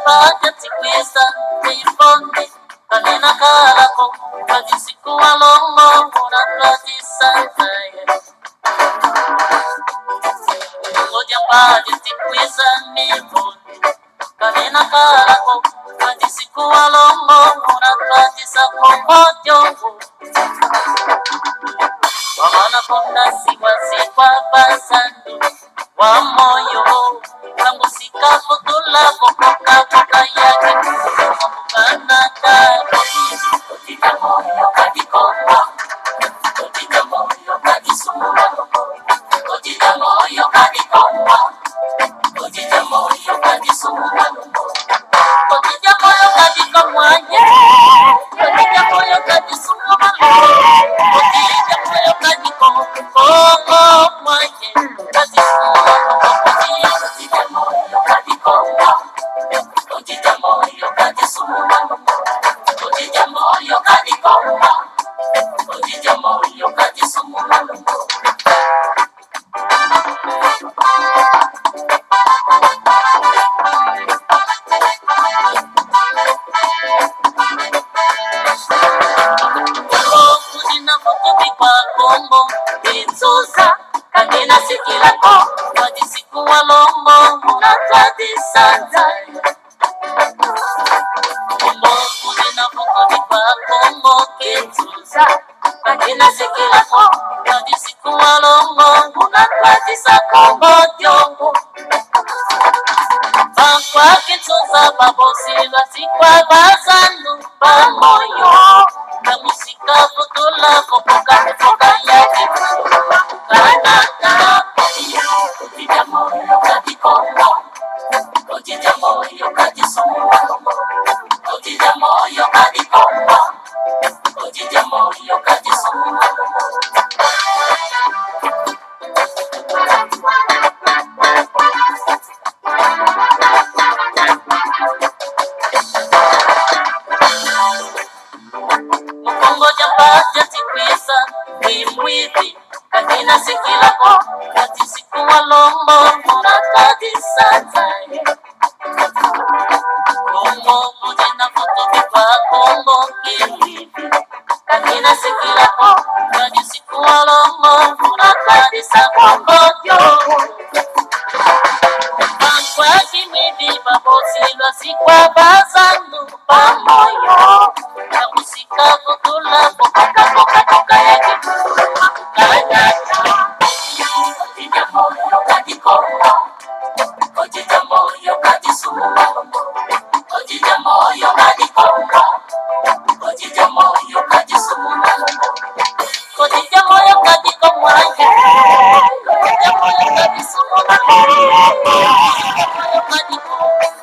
mpaja tikwisa teifonde kanena kalako kajisiku alongo unatwajisanzaye ngoja mpaja tikwisa mifonde kanena kalako kajisiku alongo unatwajisako mojongo wamana kona siwa basandu wa moyo kangu sikapo tulapo koka yake mukana daro kotita moyo kadikonga kotita moyo kadisuma kotita moyo kadikonga kotita moyo kadisuma kotita moyo kadikomwanye kotita moyo kadisuma kotita moyo kadikonga mwanye kadisuma kotita moyo kadikonga kotita moyo kadisuma kotita moyo kadikonga kotita moyo kadisuma Kombo Itsusa Kagina Sikilako Wadisiku Walombo Munatwadi Sanzai Kombo Kudina Fukudipa Kombo Itsusa Kagina Sikilako Wadisiku Walombo Munatwadi Sakombo Diongo Fakwa Kitsusa Babosila Sikwa Bazandu Bamoyo La música futula foca yake kanaka kotija moyo kadikonga kotija moyo kadisuma kotija moyo kadikonga kotija moyo kadisuma Mpaja tikwisa imwivi kagina sikilako katisiku walombo munatadi sanzaye Kombo kudina futubipa kombo imwivi kagina sikilako katisiku walombo munatadi sakombo diongo Pankwa kimwivi babosilwa sikwa bazandu pamoyo La música futula foca yake kanaka kotija moyo kadikonga kotija moyo kadisuma kotija moyo kadikonga kotija moyo kadisuma kotija moyo kadikonga kotija moyo kadisuma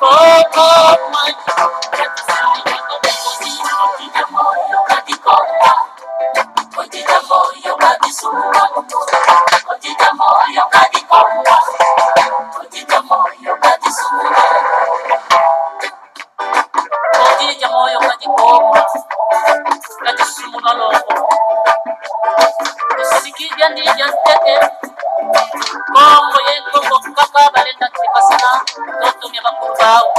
kotija moyo kadikonga kotija moyo kadikonga kotija moyo kadisuma kotija moyo kadikonga kotija moyo kadisuma kotija moyo kadikonga kadisuma loko sikija ndija stete Kongo yeko kaka balenda kipasana totumya bakuru bawo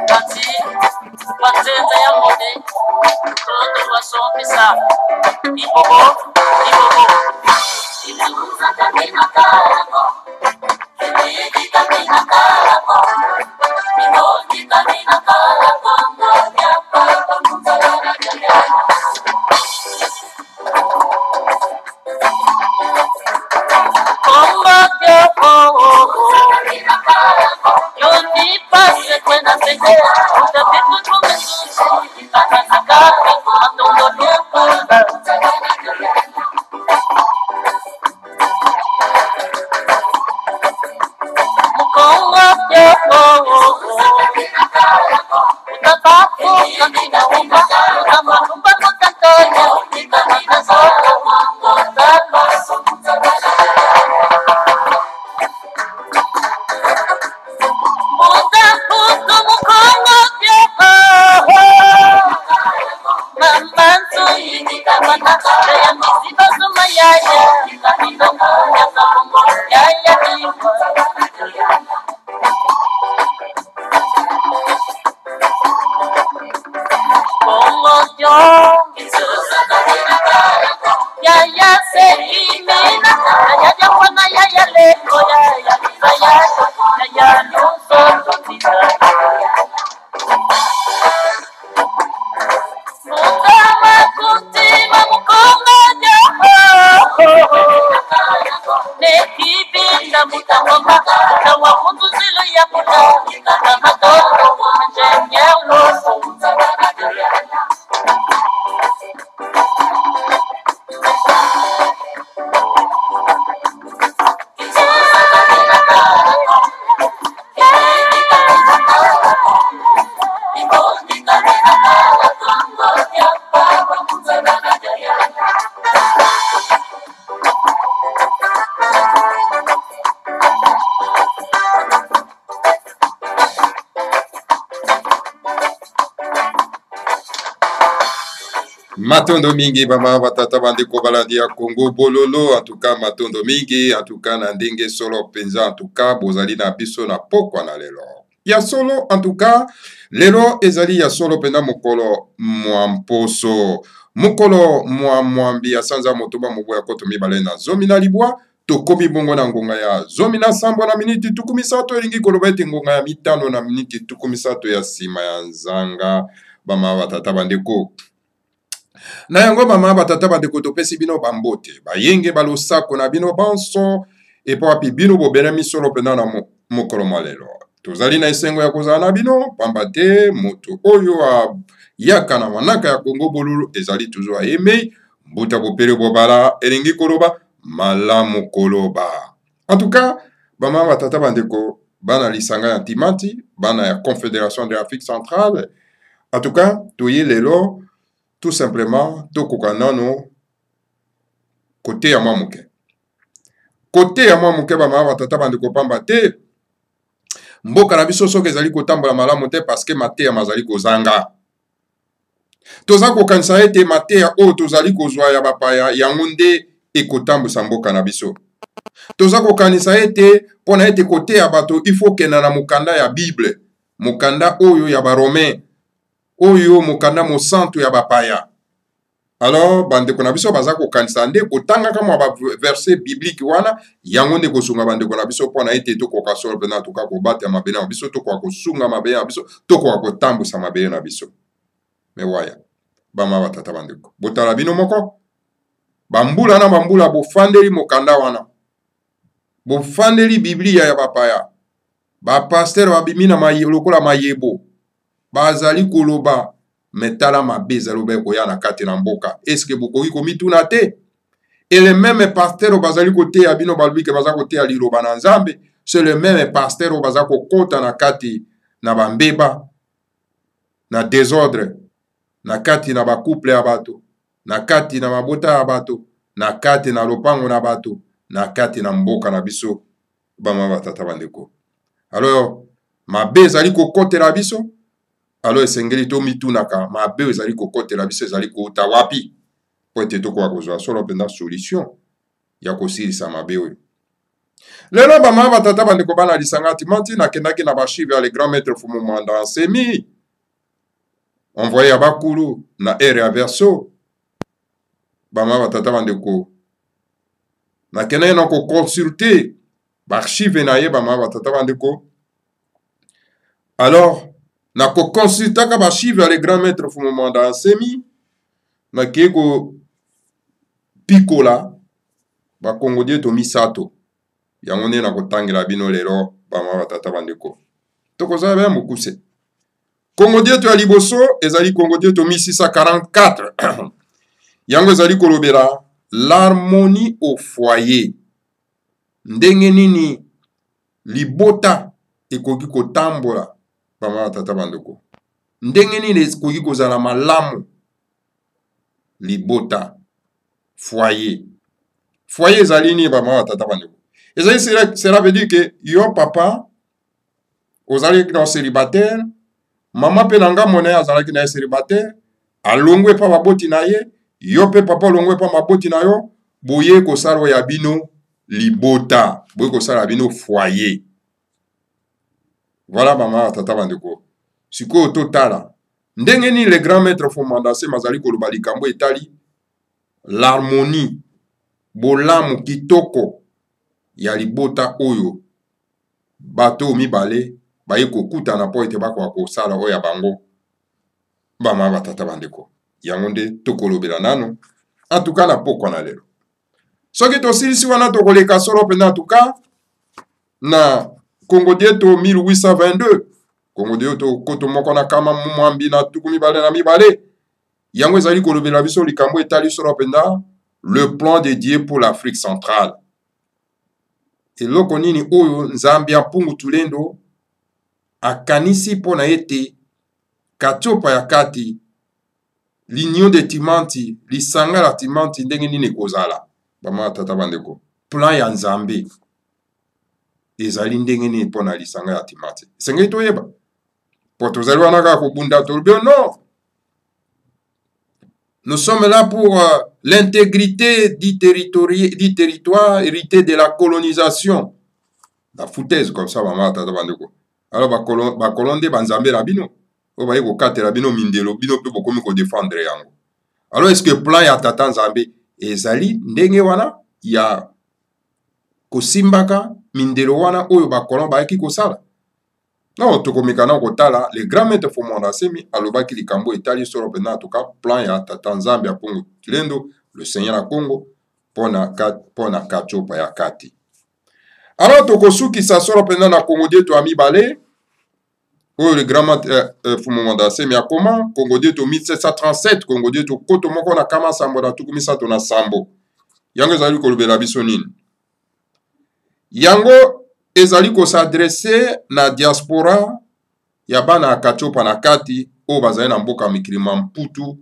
kati Panzenza ya mode Toto wasompisa Ibobo Inaguza kamina kalako Kibidi kamina kalako Ibodi kamina kalako Ngoja papa mutagana jayana Komba kyoko Kamina kalako Yoni pase kwena sege Utapitu tumesusi Kanasaka Matondo lukumba Mukongo kyoko Utatapu kamina umba Utamalumba kutantonya Kamina solo Mungo talo Mambantu ini kamana Kaya misiba suma yaya Kamina moya kamungo Yaya kiyo Kawama, kawa mundu zilo ya muda, na matoro mjenyewo. Matondo mingi bama batata bandeko balandi ya Congo bololo, en tout cas matondo mingi, en tout cas na ndenge solo penza, en tout cas bozali na biso na pokwa na lelo. Ya solo en tout cas lelo ezali ya solo pena mokolo mwamposo. Mokolo mwambi ya sanza motoba moboya koto mibale na zomi na libwa, tokomi bongo na ngonga ya zomi na sambo na miniti tukumisato elingi koloba ete ngonga ya mitano na miniti tukumisato ya sima ya nzanga bama batata bandeko. Na yango mama batata bandeko topesi bino bambote bayenge balosako na bino banso epo api bino bobele misolo pena na mokolo malelo tozali na esengo ya kozala na bino pamba te moto oyo yaka na manaka ya Congo bolulu ezali toujours ayeme mbuta bopele bobala elingi koloba malamu koloba. En tout cas bama batata bandeko bana lisanga ya Timati bana ya Confédération de l'Afrique centrale. En tout cas toye lelo tout simplement tokoka nano côté ya mwamuke. Côté ya mwamuke bama batata bandeko pamba te mboka na biso soki ezali kotambola malamu te parce que mateya mazali kozanga. Toza kokanisa ete mateya oyo tozali kozwa ya bapaya yango nde ekotambusa mboka na biso. Toza kokanisa ete pona ete côté ya bato il faut kena na mokanda ya Bible, mokanda oyo ya baromain, oyo mokanda mosantu ya bapaya. Alors bandeko na biso baza kokanisa nde kotanga kama ba verset biblique wana yango nde kosunga bandeko na biso pona ete tokoka solo pena toka kobata mabele na biso tokoka kosunga mabele na biso tokoka kotambusa mabele na biso. Me waya bama batata bandeko botala bino moko bambula na bambula bofandeli mokanda wana bofandeli biblia ya bapaya bapasteur babimi na lokola mayebo bazali koloba metala mabe ezali obe koya na kati na mboka eske bokoki komituna te et le même pasteur bazali koteya bino balobi ke baza koteya liloba na Nzambe c'est le même pasteur baza kokota na kati na bambeba na désordre na kati na bakouple ya bato na kati na mabota ya bato na kati na lopango na bato na kati na mboka na biso bama batata bandeko. Alors mabe ezali kokotela biso alors esengeli to mitunaka mabe ezali kokotela biso ezali kouta wapi po ete tokoka kozwa solo mpenza solution ya kosilisa mabe oyo. Lelo bama batata bandeko bana lisanga Timati nakendaki na bashive ya le grand maître Fumu Mwanda Nsemi envoyé à bakulu na ere ya verso bama batata bandeko nakendaki na koconsulte baarchive na ye bama batata bandeko. Alors na koconsultaka baarchive ya le grand maître Fumu Mwanda Nsemi nakei kopikola bakongo dieto misato yango nde na kotangela bino lelo bama batata bandeko tokozala bya mokuse. Kongo dieto ya liboso ezali kongo dieto 1644 yango ezali kolobela l'harmonie au foyer. Ndenge nini libota ekoki kotambola bama batata bandeko, ndenge nini ekoki kozala malamu libota foyer. Foyer ezali nini bama batata bandeko? Ezali cela veut dire que yo papa ozali na célibataire, mama pe nanga mona azalaki na célibataire, alongwe pa baboti na ye, yo pe papa alongwe pa maboti na yo, boye kosala ya bino libota, boye kosala bino foyer. Voilà bama batata bandeko. Siko totala ndenge ni le grand maître Fumu Mwanda Nsemi azali koloba likambo etali l'harmonie, bolamu kitoko ya libota oyo bato mibale baye kokutana po ete bakoka kosala oyo ya bango bama batata bandeko. Yango nde tokolobela nano en tout cas na pokwa na lelo. Soki tosilisi wana tokoleka solo mpenza en tout cas na Congo dieto 1822 Congo dieto koto moko na kama mwambi na tuku mibale na mibale yango ezali kolobela biso likambo etali solo penda le plan dédié pour l'Afrique centrale. Eloko nini oyo nzambe ya mpungu tulendo akanisi pona ete katiopa ya kati l'union de Timanti lisanga la Timanti ndenge nini kozala bama tata bandeko plan ya nzambe ezali ndenge nini pona lisanga ya Timanti senge toyeba po tozali wana kaka kobunda tolobio non. Nous sommes là pour l'intégrité du territoire hérité de la colonisation. La foutaise comme ça, maman, tata bandeko. Alors, ba kolonde banzambe la bino. O ba yeko kate la bino mindelo, bino pe bokomi ko défendre yango. Alors, est-ce que plan ya tata nzambe ezali ndenge wana ya kosimbaka mindelo wana oyo ba kolon ba yeki kosala? Non, tokomikana kotala le grand maître Fumwanda Semi alobaki likambo etali solo pena en tout cas plan ya tata nzambe ya Congo Tulendo le Seigneur ya Congo pona katiopa ya kati. Alors tokosuki sa solo pena na Congo dieto ami balé oyo le grand maître Fumwanda Semi ya koma Congo dieto 1737 Congo dieto koto moko na kama sambo na tuku misato na sambo yango ezali kolobela biso nini yango ezali ko s'adresser na diaspora ya bana katiopa na kati o bazali na mboka mikili Mamputu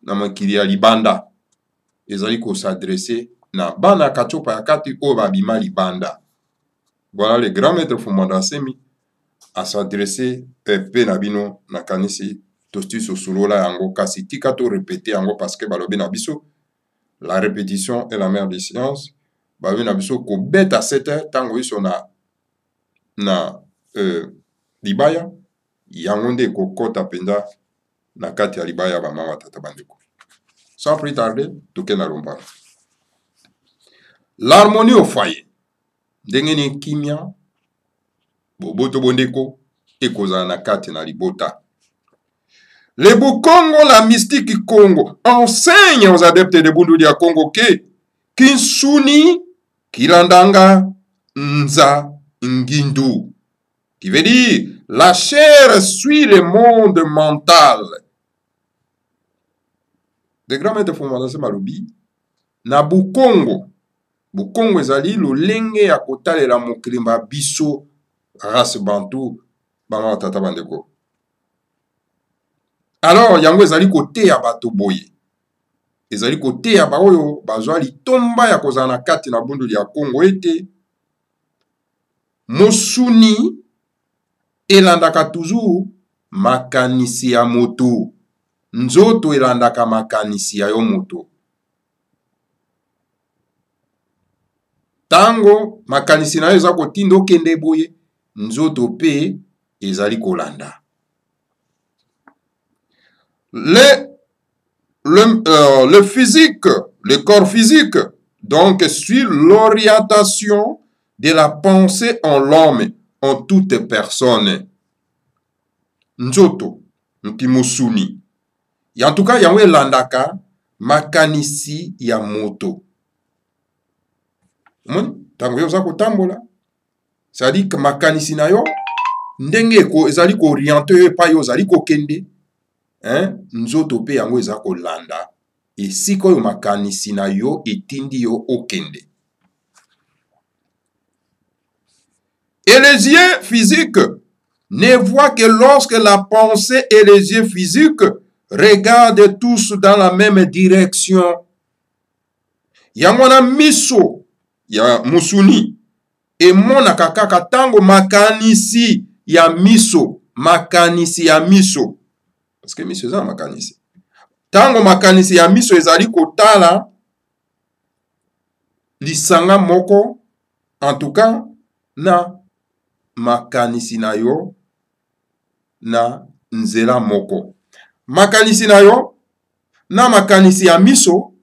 na makili ya libanda ezali ko s'adresser na bana katiopa ya kati o babima libanda. Voilà le grand maître Fumwanda Semi a s'adresser pe na bino na kanisi tosti sosolola yango kasi tika to répéter yango parce que balobi na biso la répétition est la mère des sciences. Balobi na biso ko beta 7h tango iso na libaya yango nde kokota penda na kati ya libaya ba mama tata bandeko. Sans plus tarder toke na lomba. L'harmonie au foyer ndenge ni kimia boboto bondeko ekozala na kati na libota. Le Bukongo, la mystique Congo enseigne aux adeptes de Bundu dia Congo que Kinsuni Kilandanga Nza Ngindu, qui veut dire la chair suit le monde mental. De grand maître Fumwanda Semi malobi na Bukongo ezali lolenge ya kotalela mokilimba biso race bantu bama tata bandeko. Alors yango ezali koteya bato boye ezali koteya ba oyo bazwa litomba ya kozala na kati na bundu ya Congo ete mosuni elandaka toujours makanisi ya moto, nzoto elandaka makanisi ya yo moto. Tango makanisi na yo eza kotinda okende boye nzoto pe ezali kolanda. Le physique, le corps physique, donc suit l'orientation de la pensée en l'homme, en toute personne. Nzoto, nkimusuni. En tout cas, yango elandaka makanisi ya moto. Tango yo za kotambola. C'est-à-dire que makanisi na yo ndenge ko ezali ko orienter yo pa yo ezali ko kende. Nzoto pe yango eza kolanda esika oyo makanisi na yo etindi yo okende. Et les yeux physiques ne voient que lorsque la pensée et les yeux physiques regardent tous dans la même direction. Yango na miso ya musuni emonaka kaka tango makanisi ya miso parce que miso eza makanisi tango makanisi ya miso ezali kotala lisanga moko en tout cas na makanisi na yo na nzela moko makanisi na yo na makanisi ya miso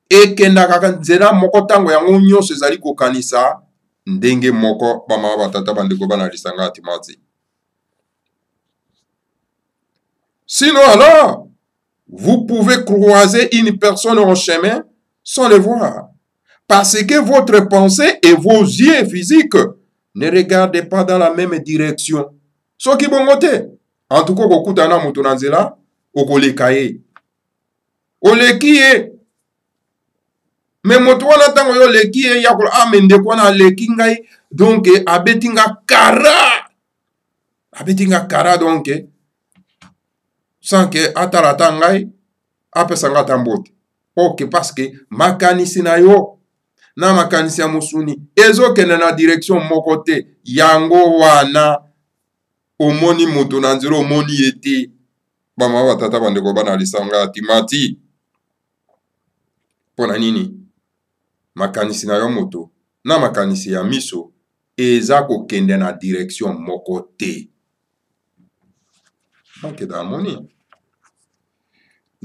ekenda kaka nzela moko tango yango nyonso ezali kokanisa ndenge moko bamama batata bandeko bana lisanga ya Timanti. Sinon alors, vous pouvez croiser une personne en chemin sans le voir. Parce que votre pensée et vos yeux physiques ne regardent pas dans la même direction. Ce qui bon côté. En tout cas, beaucoup d'ana mutunanzela, okoleka ye. Oleki ye. Mais moto wana tango yo leki ye yakolo amende kwana leki ngai donc abetinga kara. Abetinga kara donc sans que atalata ngai apesanga tambote. Ok, parce que makanisi na yo na makanisi ya musuni ezokende na direction moko te yango wana omoni mutu na nzela omoni ete bama batata bandeko bana lisanga timati mpona nini makanisi na yo moto na makanisi ya miso eza kokende na direction moko te. Manque d'harmonie.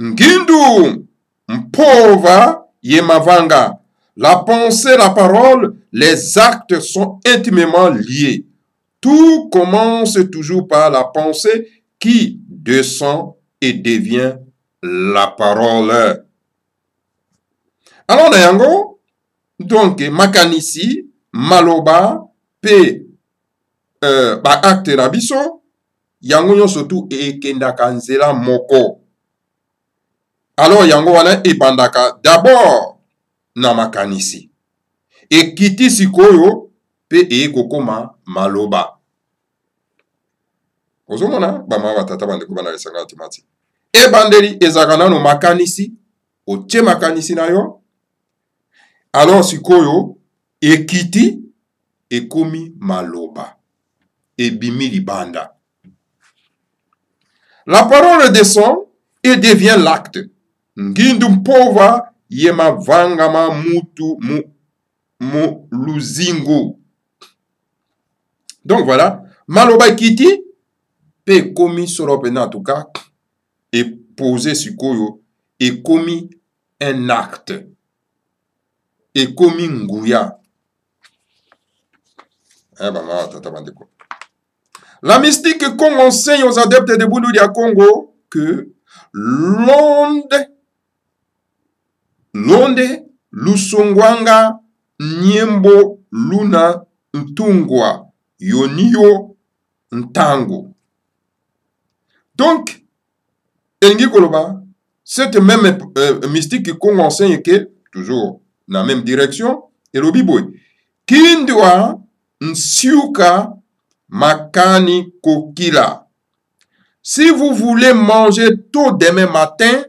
Ngindu mpova yemavanga. La pensée, la parole, les actes sont intimement liés. Tout commence toujours par la pensée qui descend et devient la parole. Alors, Nayango, donc, makanisi, maloba, pe, acte na biso, yango nyo surtout ekendaka nzela moko. Alors, yango wana ebandaka d'abord na makanisi. Ekiti sikoyo pe ekokoma maloba. Ozomona bama batata bandeko bana lesanga timati. Ebandeli ezaka nano makanisi, otie makanisi na yo. Alors sikoyo ekiti ekomi maloba. Ebimi libanda. La parole descend et devient l'acte. Ngindu mpova yema vangama mutu mu luzingo. Donc voilà, maloba kiti pe komi soropena en tout cas et posé sikoyo et komi un acte et komi nguya. La mystique qu'on enseigne aux adeptes de Bundu dia Congo que l'onde lusongwanga nyembo luna ntungwa yoniyo ntango. Donc, Engi Koloba, cette même mystique qu'on enseigne que, toujours dans la même direction, et le biboy, Kindwa nsiuka makani kokila. Si vous voulez manger tôt demain matin,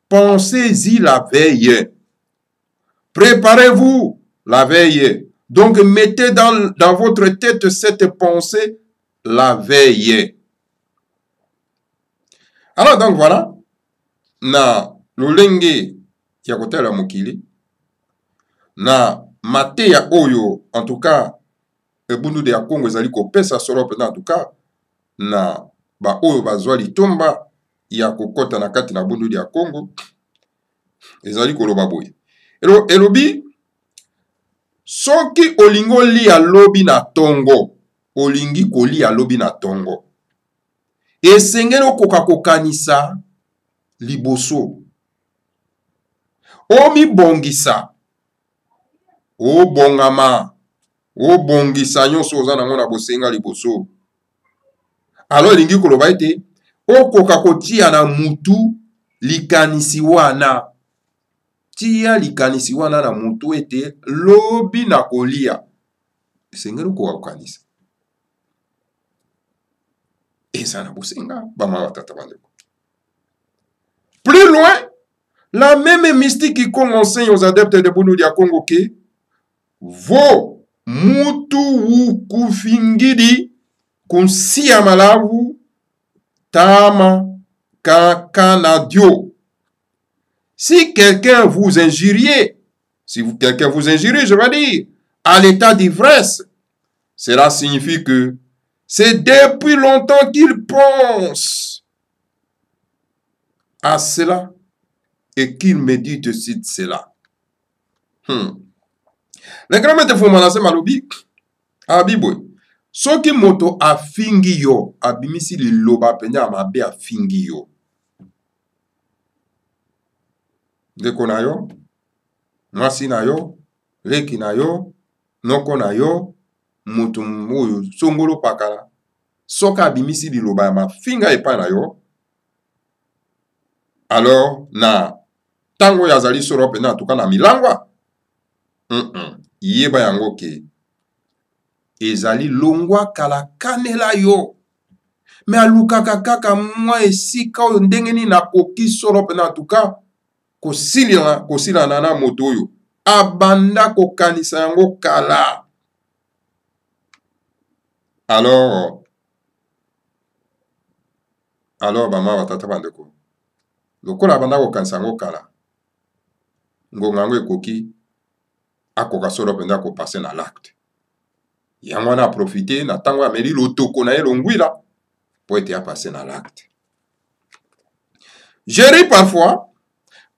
pensez-y la veille. Préparez-vous la veille. Donc, mettez dans votre tête cette pensée la veille. Alors, donc, voilà. Na lolenge ya kotela mokili. Na mate ya oyo, en tout cas, Bundu dia Congo ezali kopesa solo pena en tout cas, na ba oyo bazwa litomba ya kokota na kati na Bundu dia Congo ezali koloba boye. Elobi soki olingo li alobi na tongo, olingi koli alobi na tongo. Esengeli okoka kokanisa liboso. Omi bongisa. O bongama. O bongisa nyonso oza nango na bosenga liboso. Alors elingi koloba ete okoka kotia na mutu likanisi wana. Tia likanisi wana na mutu ete lobi na kolia. Esengeli okoka kokanisa. Eza na bosenga bama batata bandeko. Plus loin, la même mystique qui enseigne aux adeptes de Bundu dia Congo que vo mutu wukufingidi kunsia malavu tama kakanadio. Si quelqu'un vous injurie, quelqu'un vous injurie, je vais dire, à l'état d'ivresse, cela signifie que c'est depuis longtemps qu'il pense à cela et qu'il médite sur cela. Le grand maître Fumanase Malobi, Abibwe, soki moto afingi yo, abimisi liloba penya amabe afingi yo. Ndeko na yo, mwasi na yo, leki na yo noko na yo mutu oyo songolo pakala soka abimisi liloba ya mafinga epai na yo alors na tango oyo azali solo mpena atuka na milangwa yeba yango ke ezali longwa kala kanela yo me alukaka kaka mwa esika oyo ndenge nini akoki solo mpena atuka kosilana na moto oyo abanda kokanisa yango kala. Alors bama batata bandeko lokola abanda kokanisa yango kala ngonga yango ekoki akoka solo mpenza kopase na l'acte yango wana aprofite na ntango ameli lotoko na ye longwila po ete apase na l'acte. Je ris parfois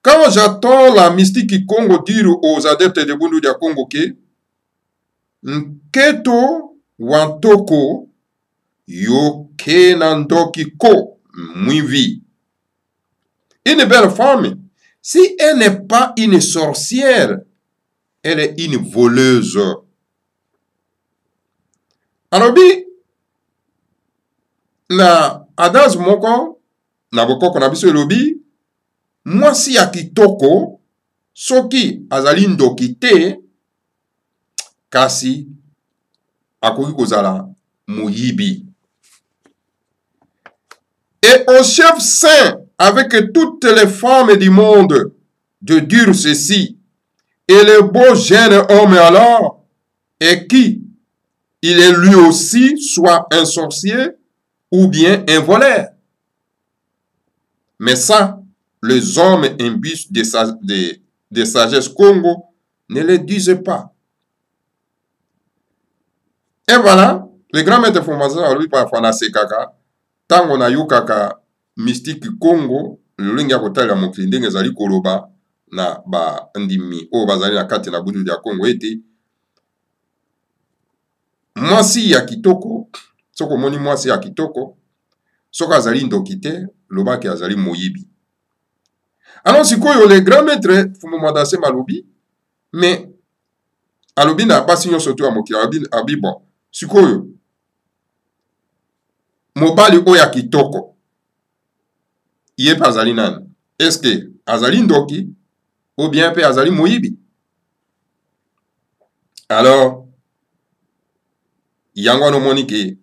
quand j'entends la mystique Congo dire aux adeptes de Bundu dia Congo que Nketo Wantoko Yoke Nandoki Ko Mwivi. Une belle femme, si elle n'est pas une sorcière, elle est une voleuse. Alobi na adaz moko na bokoko na biso elobi mwasi ya kitoko soki azali ndoki te kasi akoki kozala moyibi. Et au chef saint avec toutes les femmes du monde de dire ceci, et le beau jeune homme alors est qui? Il est lui aussi soit un sorcier ou bien un voleur. Mais ça, les hommes imbus de sagesse Congo ne le disent pas. Et voilà, le grand maître Fomaza, lui, par Fanase Kaka, tango na yu kaka mystique Congo, le linga kotala mokili ndenge ezali koloba na ba ndimi o bazali na kati na Bundu dia Congo ete mwasi ya kitoko soko moni mwasi ya kitoko soko azali ndoki te lobaki azali moyibi. Alors sikoyo le grand maître Fumomandase malobi mais alobi na basi nyonso to ya mokili abi bon sikoyo mobali oyo ya kitoko ye pe azali nani? Est-ce que azali ndoki ou bien pe azali moyibi? Alors yango wana omoni ke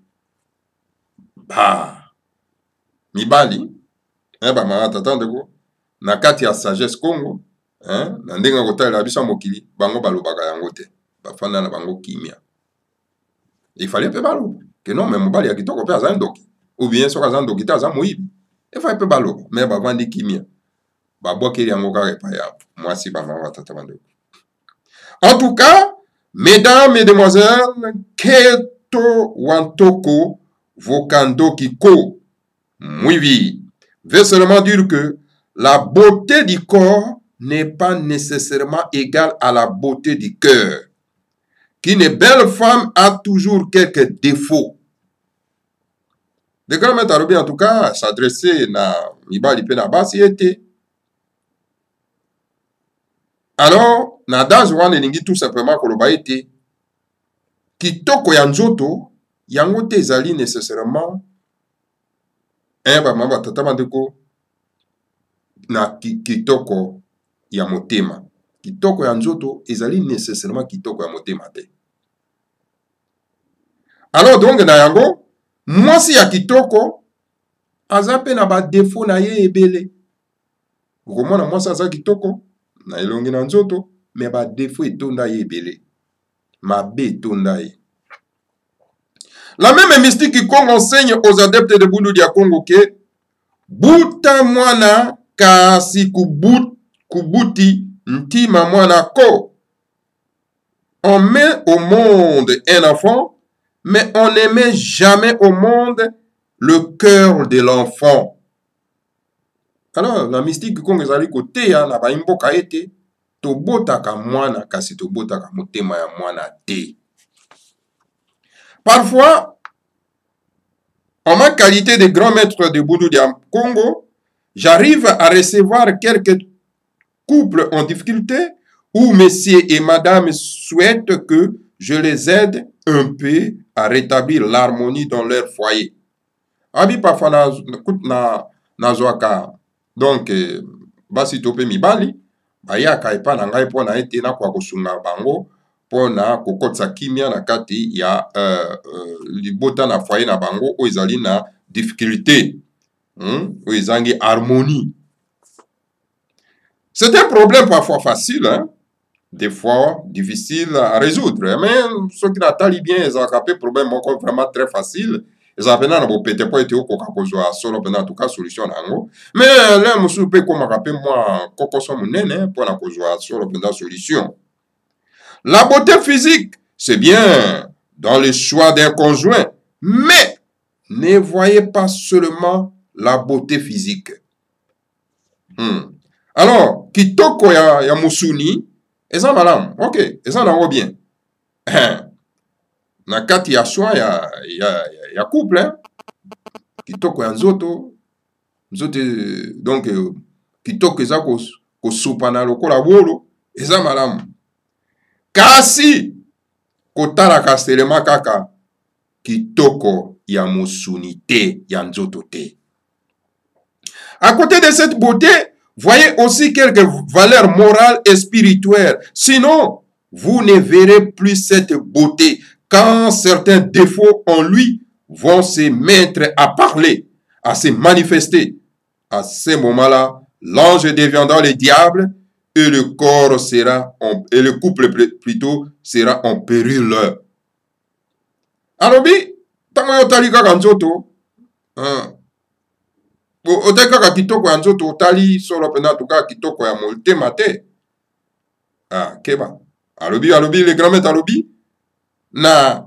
mibali bamama tata ndeko na kati ya sagesse Congo na ndenge kotalela biso mokili bango balobaka yango te bafanda na bango kimia. Il fallait pe baloba que non mais mobali ya kitoko pe azali ndoki ou bien soki azali ndoki te aza moyibi. Il fallait pe baloba mais bavandi kimia babwakeli yango kaka epai ya mwasi bamama tata bandeko. En tout cas, mesdames, mesdemoiselles, Keto Wantoko Vokando Kiko Mwivi veut seulement dire que la beauté du corps n'est pas nécessairement égale à la beauté du cœur. Qu'une belle femme a toujours quelques défauts. Le grand maître Arobi, en tout cas, s'adressait na mibali pe na basi ete. Alors, na dans wana elingi tout simplement koloba ete kitoko ya nzoto yango te ezali nécessairement bamama batata bandeko na kitoko ya motema. Kitoko ya nzoto ezali nécessairement kitoko ya motema te. Alors donc na yango mwasi ya kitoko aza pe na ba défaut na ye ebele. Okomona mwasi aza kitoko na elongi na nzoto me ba défaut etonda ye ebele. Mabe etonda ye. La même mystique Congo enseigne aux adeptes de Bundu dia Congo que buta mwana kasi kubuti ntima mwana ko. On met au monde un enfant, mais on ne met jamais au monde le cœur de l'enfant. Alors, la mystique Congo ezali kote ya na baimboka ete tobotaka mwana kasi tobotaka motema ya mwana te. Parfois, en ma qualité de grand maître de Bundu dia Congo, j'arrive à recevoir quelques couples en difficulté où monsieur et madame souhaitent que je les aide un peu à rétablir l'harmonie dans leur foyer. Abi parfois na zwaka donc basi tope mibali bayaka epa na ngai mpo na ete na kwa kosunga bango mpo na kokotisa kimia na kati ya libota na foyer na bango oyo ezali na difficulté oyo ezangi harmonie. C'est un problème parfois facile, hein? Des fois difficile à résoudre, mais ceux qui n'attendent bien, ils ont un problème vraiment très facile. Ils ont peut-être pas été au coca solo en tout cas solution nango. Mais là, je suis peu comme rappelle moi coco son nene pour la cause solo solution. La beauté physique, c'est bien dans le choix d'un conjoint, mais ne voyez pas seulement la beauté physique. Alors, kitoko ya musuni, eza malamu, ok, eza nango bien. Na kati ya choix ya couple, hein? Kitoko ya nzoto, donc kitoko eza kosupana lokola bolo, eza malamu. Kasi kotala kastelema kaka kitoko ya musuni te, ya nzoto te. À côté de cette beauté, voyez aussi quelques valeurs morales et spirituelles. Sinon, vous ne verrez plus cette beauté quand certains défauts en lui vont se mettre à parler, à se manifester. À ce moment-là, l'ange deviendra le diable et le corps sera et le couple plutôt sera en péril. Alors, oteka kitoko ya nzoto otali solo pena tuka kitoko ya motema te. Keba alobi le grand-maître alobi na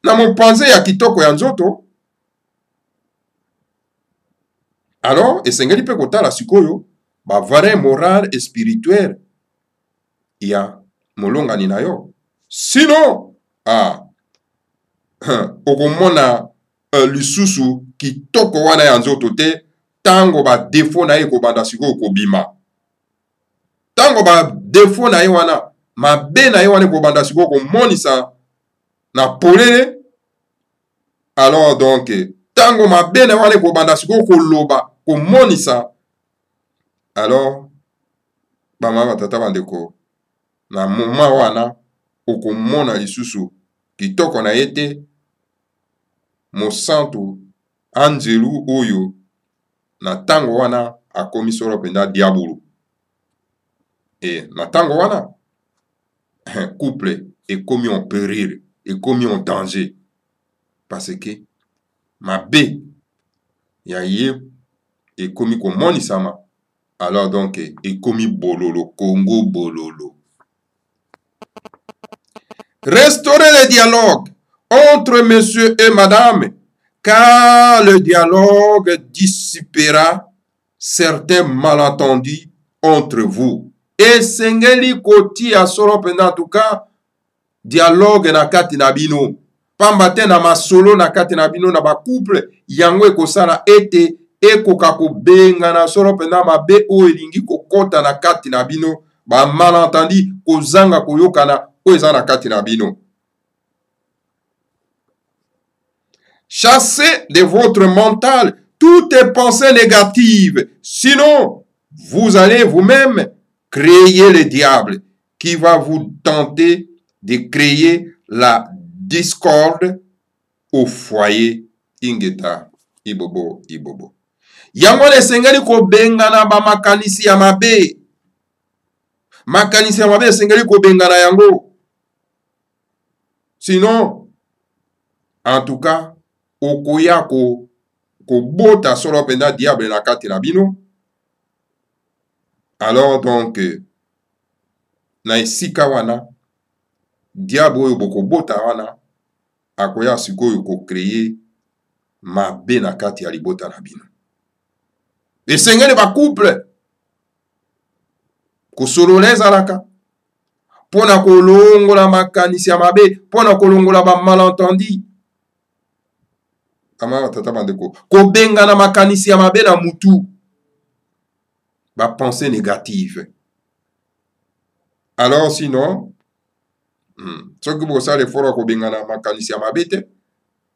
mopanze ya kitoko ya nzoto. Alors esengeli pe kotala sikoyo ba valeur morale et spirituelle ya molongani na yo. Sinon okomona lisusu kitoko wana ya nzoto te tango ba défaut na ye kobanda sikoyo kobima. Tango ba défaut na ye wana mabe na ye wana kobanda sikoyo komonisa na polele. Alors donc tango mabe na ye wana kobanda sikoyo koloba komonisa, alors bamama tata bandeko na moma wana okomona lisusu kitoko na ye te. Mosantu anjelu oyo na tango wana akomi solo penda diabolo. Et na tango wana couple ekomi en péril, ekomi en danger parce que mabe ya ye ekomi komonisama. Alors donc ekomi bololo, Congo bololo. Restaurer le dialogue entre monsieur et madame, car le dialogue dissipera certains malentendus entre vous. Et sengeli koti ya solo penda tuka dialogue na kati na bino. Pambate na masolo na kati na bino na ba couple yango ekosala ete ekoka kobenga na solo penda mabe o elingi kokota na kati na bino, ba malentendu kozanga koyokana o eza na kati na bino. Chassez de votre mental toutes les pensées négatives. Sinon, vous allez vous-même créer le diable qui va vous tenter de créer la discorde au foyer. Ingeta, ibobo, ibobo. Yango esengeli kobengana ba makanisi ya mabe. Makanisi ya mabe esengeli kobengana yango. Sinon, en tout cas, okoya ko bota solo penda diable na kati na bino. Alors donc na esika wana diable oyo boko bota wana akoya sikoyo ko créer mabe na kati ya libota na bino. Esengeli ba couple kosololeza alaka pona kolongola makanisi ya mabe, pona kolongola ba malentendu. Amara tata bandeko kobenga na makanisi ya mabe na mutu ba pensée négative. Alors sinon, soki bosala effort ya kobengana makanisi ya mabe te,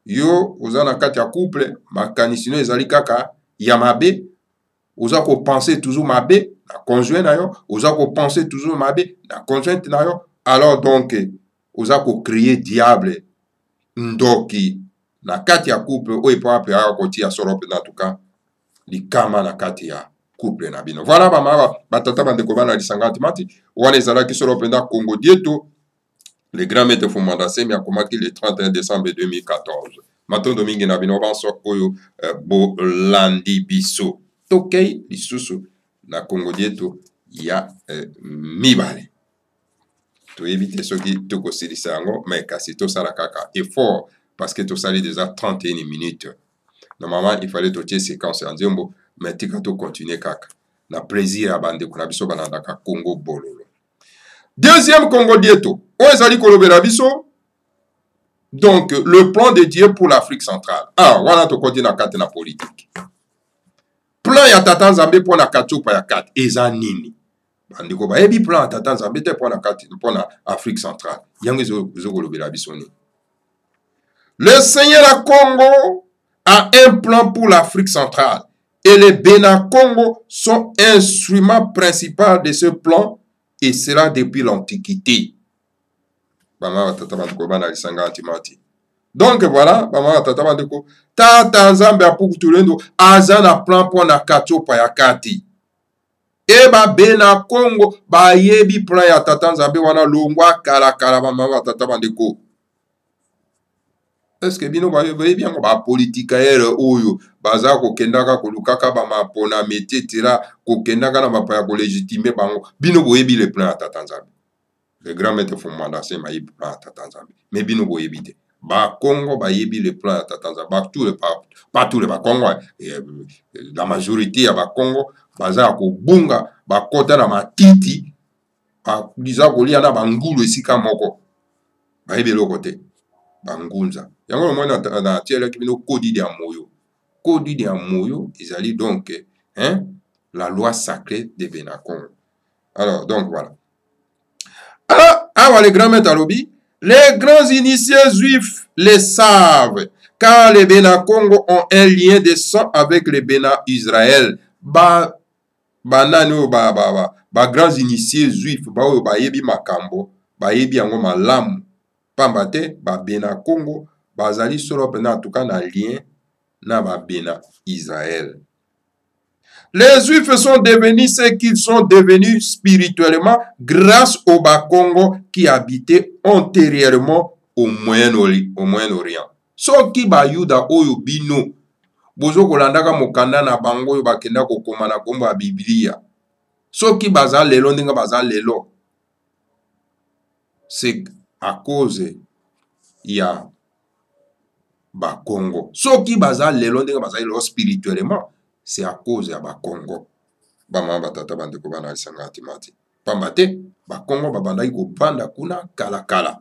yo oza na kati ya couple makanisi no ezali kaka ya mabe, oza kopense toujours mabe na conjoint na yo, oza kopense toujours mabe na conjointe na yo, alors donc oza kocréer diable ndoki na kati ya couple oyo mpo ape aka kotia solo mpenza tuka likama na kati ya couple na bino. Voilà bamama batata bandeko bana lisanga timati wana ezalaki solo mpenza Congo Dieto. Le grand maître Fumanda Semi akomaki le 31 décembre 2014. Matondo mingi na bino banso oyo bolandi biso. Tokei lisusu na Congo Dieto ya mibale. Toyebi te soki tokosilisa yango, mais kasi tosala kaka effort parce que tosali déjà 31 minutes. Normalement, il fallait totie séquence en nzembo, mais tika to continuer kaka. Na plaisir ya bandeko na biso banandaka Congo bololo. Deuxième Congo Dieto. Oezali kolobela biso. Donc, le plan de Dieu pour l'Afrique centrale. Ah, wana to koti na kate na politique. Plan ya tata Nzambe pour na katupa ya kate. Eza nini? Bandiko ba ebi plan ya tata Nzambe te pour na kate pour na Afrique centrale. Yango zo kolobela biso ni. Le Seigneur à Congo a un plan pour l'Afrique centrale. Et les Bénin Congo sont instruments principaux de ce plan. Et cela depuis l'Antiquité. Donc voilà, Tata Nzambe apukutulendo azana plan pour na katopa ya kati. E ba Bénin Congo ba yebi plan ya Tata Nzambe wana longwa kala kala mama tata bandeko. Est-ce que bino ba yebi yango ba politika ere oyo baza ko kendaka kolukaka ba mapona metetira ko kendaka na mapa ya ko légitimer bango bino boyebi le plan ya Tata Nzambe. Le grand maître Fumanda Sema yebi plan ya Tata Nzambe. Mais bino boyebi te. Ba Congo ba yebi le plan ya Tata Nzambe. Pas tous les ba Congo, la majorité ya ba Congo baza ko bunga ba kota na matiti ba liza kolia na bangulu esika moko. Ba yebi loko te. Bangunza. Yango le monde na tiela ki bino kodi de amoyo. Kodi de amoyo ezali donc la loi sacrée de Bénin Congo. Alors donc voilà. Alors, les grands maîtres alobi, les grands initiés juifs le savent, car les Bénin Congo ont un lien de sang avec les Bénin Israël. Ba grands initiés juifs, ba yebi makambo, ba yebi yango malamu. Pambate, ba Bénin Congo, bazali solo pena en tout cas na lien na ba Bénin Israël. Les Juifs sont devenus ce qu'ils sont devenus spirituellement grâce au Bas-Congo qui habitait antérieurement au Moyen-Orient. Soki ba Yuda oyo bino bozo kolandaka mokanda na bango oyo bakenda kokoma na kombo ya Biblia. Soki baza lelo ndenge baza lelo. C'est à cause ya Bas-Congo. Soki baza lelo ndenge baza lelo spirituellement. C'est à cause ya Bas-Congo. Bama batata bandeko bana lisanga timati. Pambate, Bas-Congo babandaki kobanda kuna kala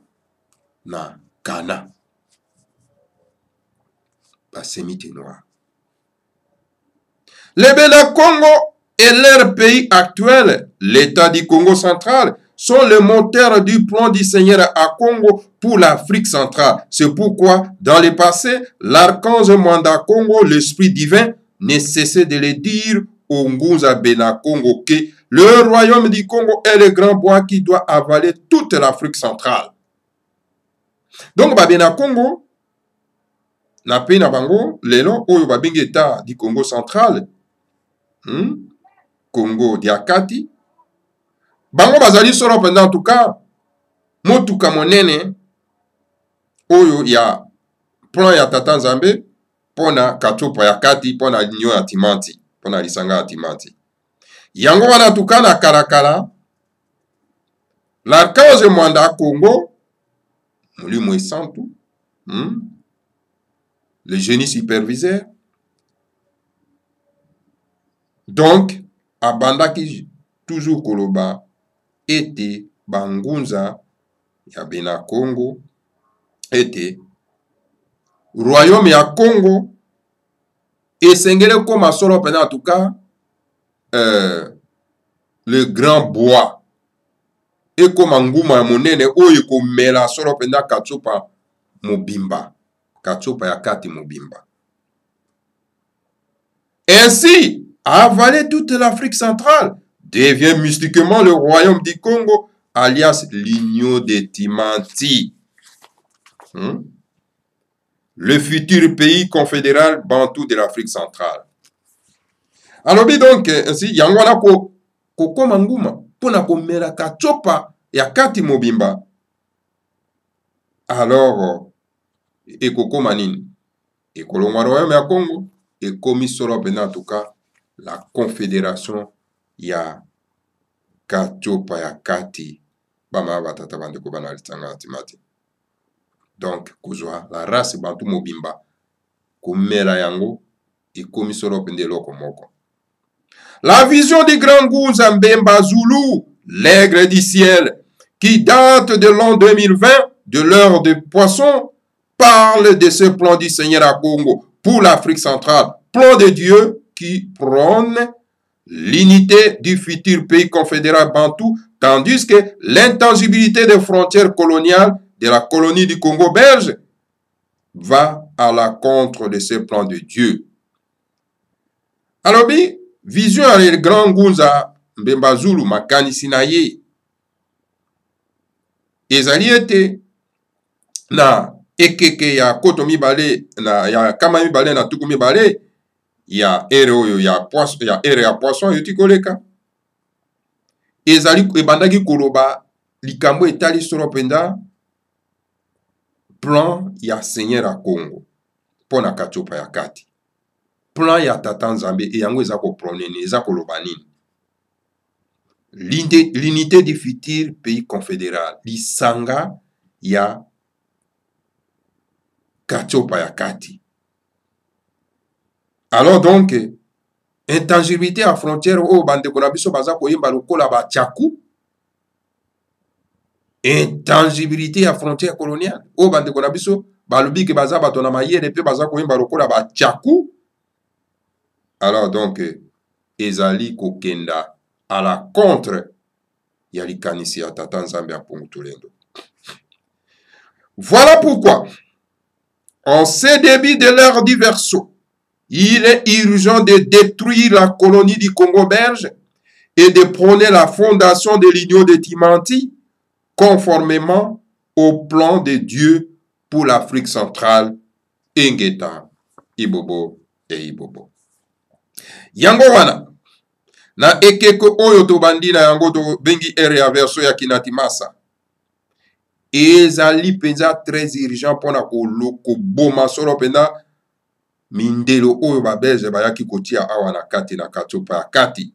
na Ghana. Basemite noir. Les Bénin Congo et leur pays actuel, l'État du Congo central, sont le moteur du plan du Seigneur à Congo pour l'Afrique centrale. C'est pourquoi, dans le passé, l'archange Mwanda Congo, l'Esprit divin, ne cessait de le dire au Ngunza Bénin Congo que le royaume du Congo est le grand bois qui doit avaler toute l'Afrique centrale. Donc, Bénin Congo, na pays na bango, lelo, oyo babingi État du Congo central, Congo diakati, bango bazali solo pendant en tout cas, motuka monene, oyo ya plan ya Tata Nzambe, pona katupa ya kati, pona linyo ya timanti, pona lisanga ya timanti. Yango wana tuka na karakara, l'archange Mwanda Congo, Molimo Santu, le génie superviseur. Donc, abandaki toujours koloba, ete bangunza ya Bénin Congo, ete royaume ya Congo, et sengele comme solo en tout cas, le grand bois ekoma nguma ya monene oyo ekomela solo mpenza katsopa mobimba, katsopa ya kati mobimba. Ainsi, avaler toute l'Afrique centrale devient mystiquement le royaume du Congo, alias l'Union des Timanti. Le futur pays confédéral bantou de l'Afrique centrale. Alors, donc, ainsi, yangwana ko koma nguma pona komela katsopa ya kati mobimba. Alors, ekokoma nini? Ekolongwa royaume ya Congo, ekomi solo pena en tout cas la confédération ya katsopa ya kati bama batata bandeko bana litanga timati. Donc, kozwa la race bantu mobimba komela yango ekomi solo pende loko moko. La vision du grand Ngunza Mbemba Zulu, l'aigle du ciel, qui date de l'an 2020, de l'heure de poisson, parle de ce plan du Seigneur à Congo pour l'Afrique centrale, plan de Dieu qui prône l'unité du futur pays confédéral bantou, tandis que l'intangibilité des frontières coloniales de la colonie du Congo belge va à l'encontre de ce plan de Dieu. Alors, vision ya le grand Ngunza Mbemba Zulu makanisi na ye ezali ete na ekeke ya koto mibale na ya kama mibale na tuku mibale ya ere oyo ya poisson ya ere ya poisson yoti koleka ezali ebandaki koloba likambo etali solo penda plan ya Seigneur à Congo pona katsopa ya kati. Plan ya tata Nzambe et yango eza ko pronene eza koloba nini? L'unité du futur pays confédéral, lisanga ya katsopa ya kati. Alors donc, intangibilité à frontière o bandeko na biso baza koyemba lokola ba tchaku. Intangibilité à frontière coloniale o bandeko na biso balobi ke baza bato na mayele pe baza koyemba lokola ba tchaku. Alors donc, ezali kokenda à la contre ya likanisi ya tata Nzambe ya Pongutulendo. Voilà pourquoi, en ce début de l'ère du verseau, il est urgent de détruire la colonie du Congo belge et de prôner la fondation de l'Union des Timanti conformément au plan de Dieu pour l'Afrique centrale, Ingeta, Ibobo et Ibobo. Yango wana na ekeko oyo to bandina yango to bengi ere ya verso ya kinatimasa ezali penza très urgent pona ko boma solo pena mindelo oyo babeze bayaki kotia awa na kati na katsopa ya kati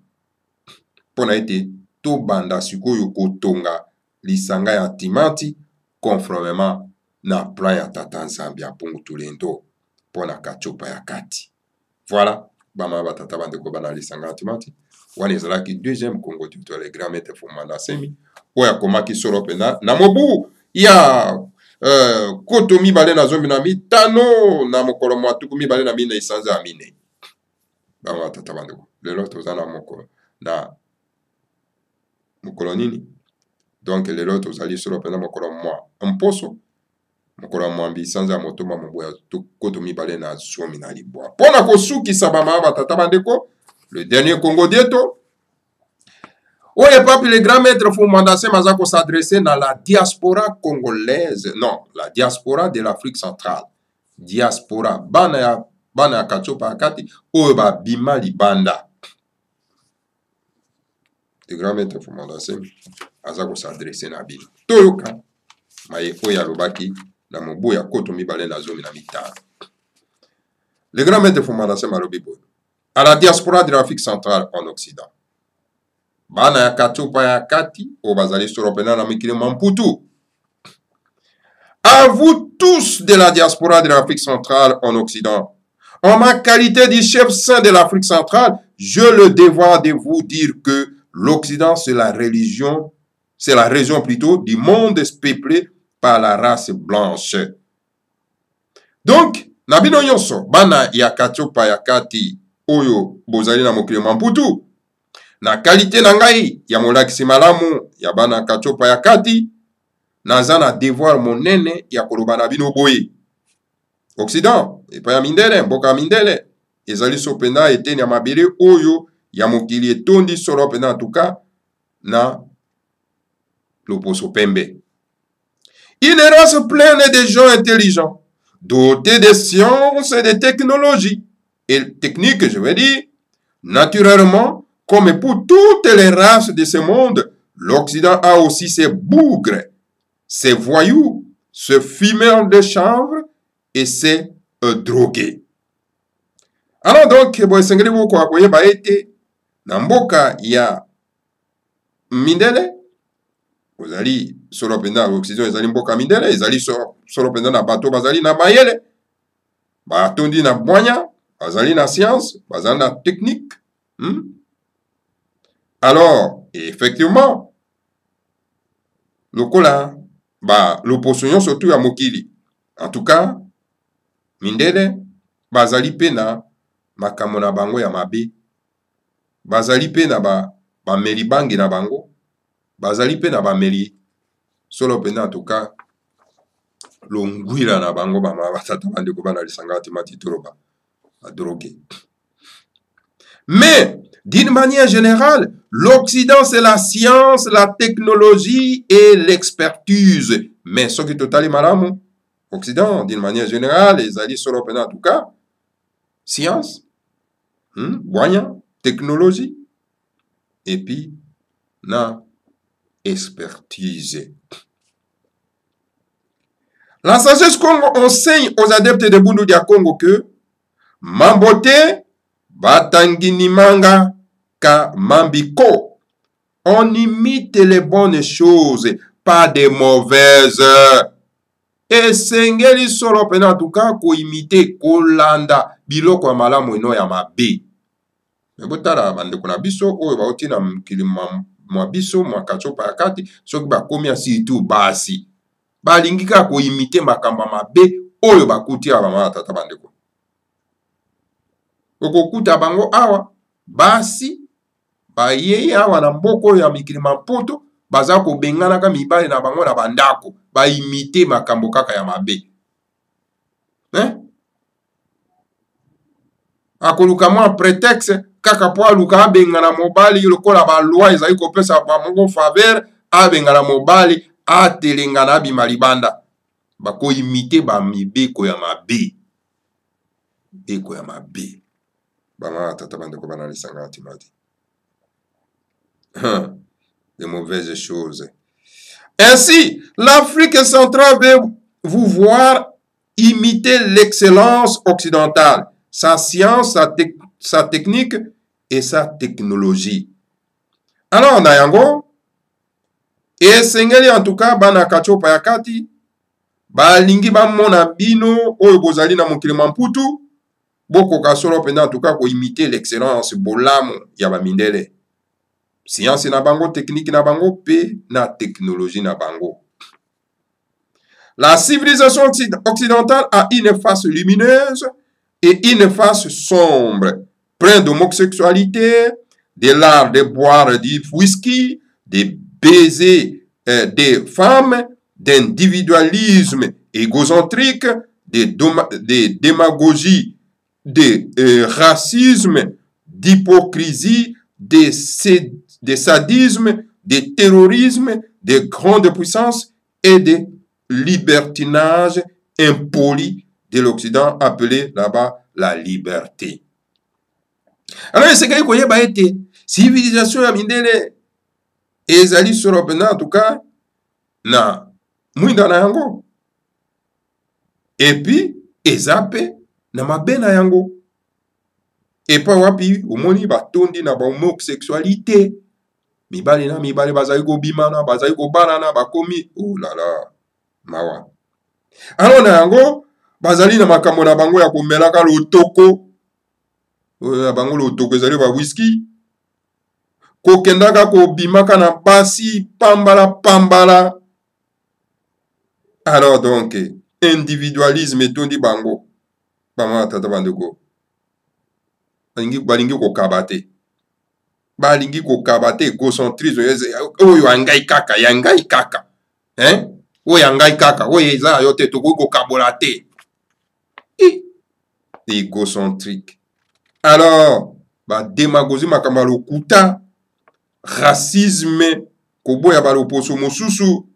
pona ete to banda sikoyo kotonga lisanga ya Timanti conformément na plan ya tata Nzambe ya Pongutulendo pona katsopa ya kati. Voilà. Bama batata bandeko bana lisanga Timanti wana ezalaki deuxième Congo territoire le grand maître Fumanda Semi oya komaki solo pena na mobu ya koto mibale na zombi na mitano na mokolo mwatuku mibale na mine isanza ya mine. Bama batata bandeko lelo tozana mokolo na mokolo nini donc lelo tozali solo pena mokolo mwa mposo mokolo mwambi sanza ya motoma moboya koto mibale na zomi na libwa pona kosukisa bama batata bandeko le dernier Congo dieto où le pape le grand maître Fumanda Semi aza ko s'adresser dans la diaspora congolaise, non, la diaspora de l'Afrique centrale, diaspora bana ya katsopa kati oyo ba bima libanda. Le grand maître Fumanda Semi aza ko s'adresser na bino toyoka maye oyo alobaki na mobu ya koto mibale na zomi na mitano. Le grand maître Fumanda Semi alobi boyo à la diaspora de l'Afrique centrale en Occident. Bana ya katsopa ya kati o bazali solo pena na mikili mamputu. À vous tous de la diaspora de l'Afrique centrale en Occident, en ma qualité de chef saint de l'Afrique centrale, je le devoir de vous dire que l'Occident c'est la région plutôt du monde peuplé par la race blanche. Donc, nabino nyonso bana ya katsopa ya kati oyo bozali na mokili mamputu na qualité na ngai ya molakisi malamu ya bana kachopa ya kati naza na devoir monene ya koloba na bino boye Occident epa ya mindele mboka ya mindele ezali so pena eteni ya mabele oyo ya mokili etondi solo pena atuka na loposo pembe. Une race pleine de gens intelligents, dotés de sciences et de technologies et techniques, je veux dire, naturellement, comme pour toutes les races de ce monde, l'Occident a aussi ses bougres, ses voyous, ses fumeurs de chanvre et ses drogués. Alors donc, bon, sengeli boko akoyeba ete na mboka ya mindele ozali solo penda l'Occident ezali mboka mindele ezali solo penda na bato bazali na mayele batondi na bwanya bazali na science bazali na technique. Alors effectivement lokola loposo nyonso tu ya mokili en tout cas mindele bazali pe na makambo na bango ya mabe bazali pe na bameli bangi na bango bazali pe na bameli solo pena en tout cas longwila na bango bama batata bandeko bana lisanga timati toloba drogué. Mais d'une manière générale, l'Occident c'est la science, la technologie et l'expertise. Mais ce qui est totalement malamu, Occident d'une manière générale, ezali solo pena en tout cas science, boanya, technologie et puis na expertise. La sagesse Congo enseigne aux adeptes de Bundu dia Congo que Mambote Batanginimanga ka Mambiko. On imite les bonnes choses, pas des mauvaises. Et sengeli solo pena tuka ko imite kolanda biloko ya malamu ino ya mabe. Mebotala bandeko na biso oyo bauti na mkili mwa biso mwa kachopa ya kati soki bakomi asitu basi balingi kaka koimite makambo mabe oyo bakuti awa bamama tata bandeko okokuta bango awa basi bayei awa na mboka oyo ya mikili mampoto baza kobenganaka mibali na bango na bandako baimite makambo kaka ya mabe akoluka mwa prétexte kaka po aluka abengana mobali lokola baloi ezali kopesa bango faveur abengana mobali atelengana abima libanda bakoimite bamibeko ya mabe beko ya mabe bama tata bandeko bana lisanga atimati de mauvaises choses. Ainsi, l'Afrique centrale veut vous voir imiter l'excellence occidentale, sa science, sa technique et sa technologie. Alors, Nayango, et sengeli en tout cas, bana kachopa ya kati, balingi bamona bino, oyo bozali na mokili mamputu, boko kasolo penda en tout cas, ko imiter l'excellence bolamu ya bamindele. Science na bango, technique na bango, pe na technologie na bango. La civilisation occidentale a une face lumineuse et une face sombre, pleine d'homosexualité, de l'art de boire du whisky, de baiser des femmes, d'individualisme égocentrique, de démagogie, de racisme, d'hypocrisie, de sadisme, de terrorisme, de grande puissance et de libertinage impoli de l'Occident appelé là-bas la liberté. Alors, c'est qu'il y a une civilisation ya mindele ezali solo pena en tout cas na mwinda na yango et puis ezape na mabe na yango et pa wapi omoni batondi na ba homosexualité mibali na mibali bazali kobimana bazali kobanana bakomi oh là là mawa. Alors na yango bazali na makambo na bango ya komelaka lotoko oyo bango lotoko ezali ba whisky kokendaka kobimaka na basi pambala. Alors donc individualisme etondi bango bama tata bandeko balingi kokaba te balingi kokaba te egocentrisme oyo yangai kaka yangai kaka oyo yangai kaka oyo eza yo te tokoki kokabola te égocentrique. Alors badémagogie makambo ya lokuta, racisme koboya baloposo mosusu,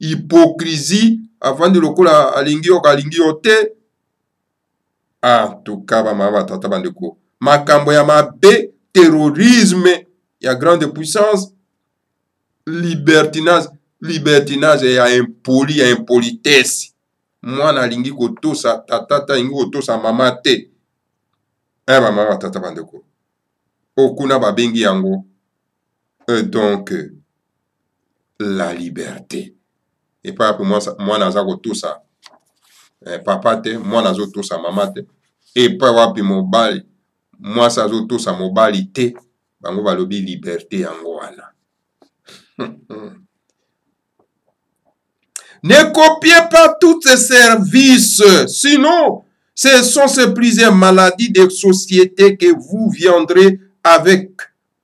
hypocrisie avandi lokola alingi yo te. En tout cas bamama batata bandeko, makambo ya mabe, terrorisme ya grande puissance, libertinage ya impoli, ya impolitesse. Mwana alingi kotosa tata alingi kotosa mama te. Bamama batata bandeko, okuna babengi yango donc la liberté. Et pas pour moi naza kotosa papa te, mwana azotosa mama te. Et pas wapi mobali, mwasi azotosa mobali te. Bango balobi liberté yango wana. Ne copiez pas tous ces services, sinon ce sont ces plusieurs maladies de société que vous viendrez avec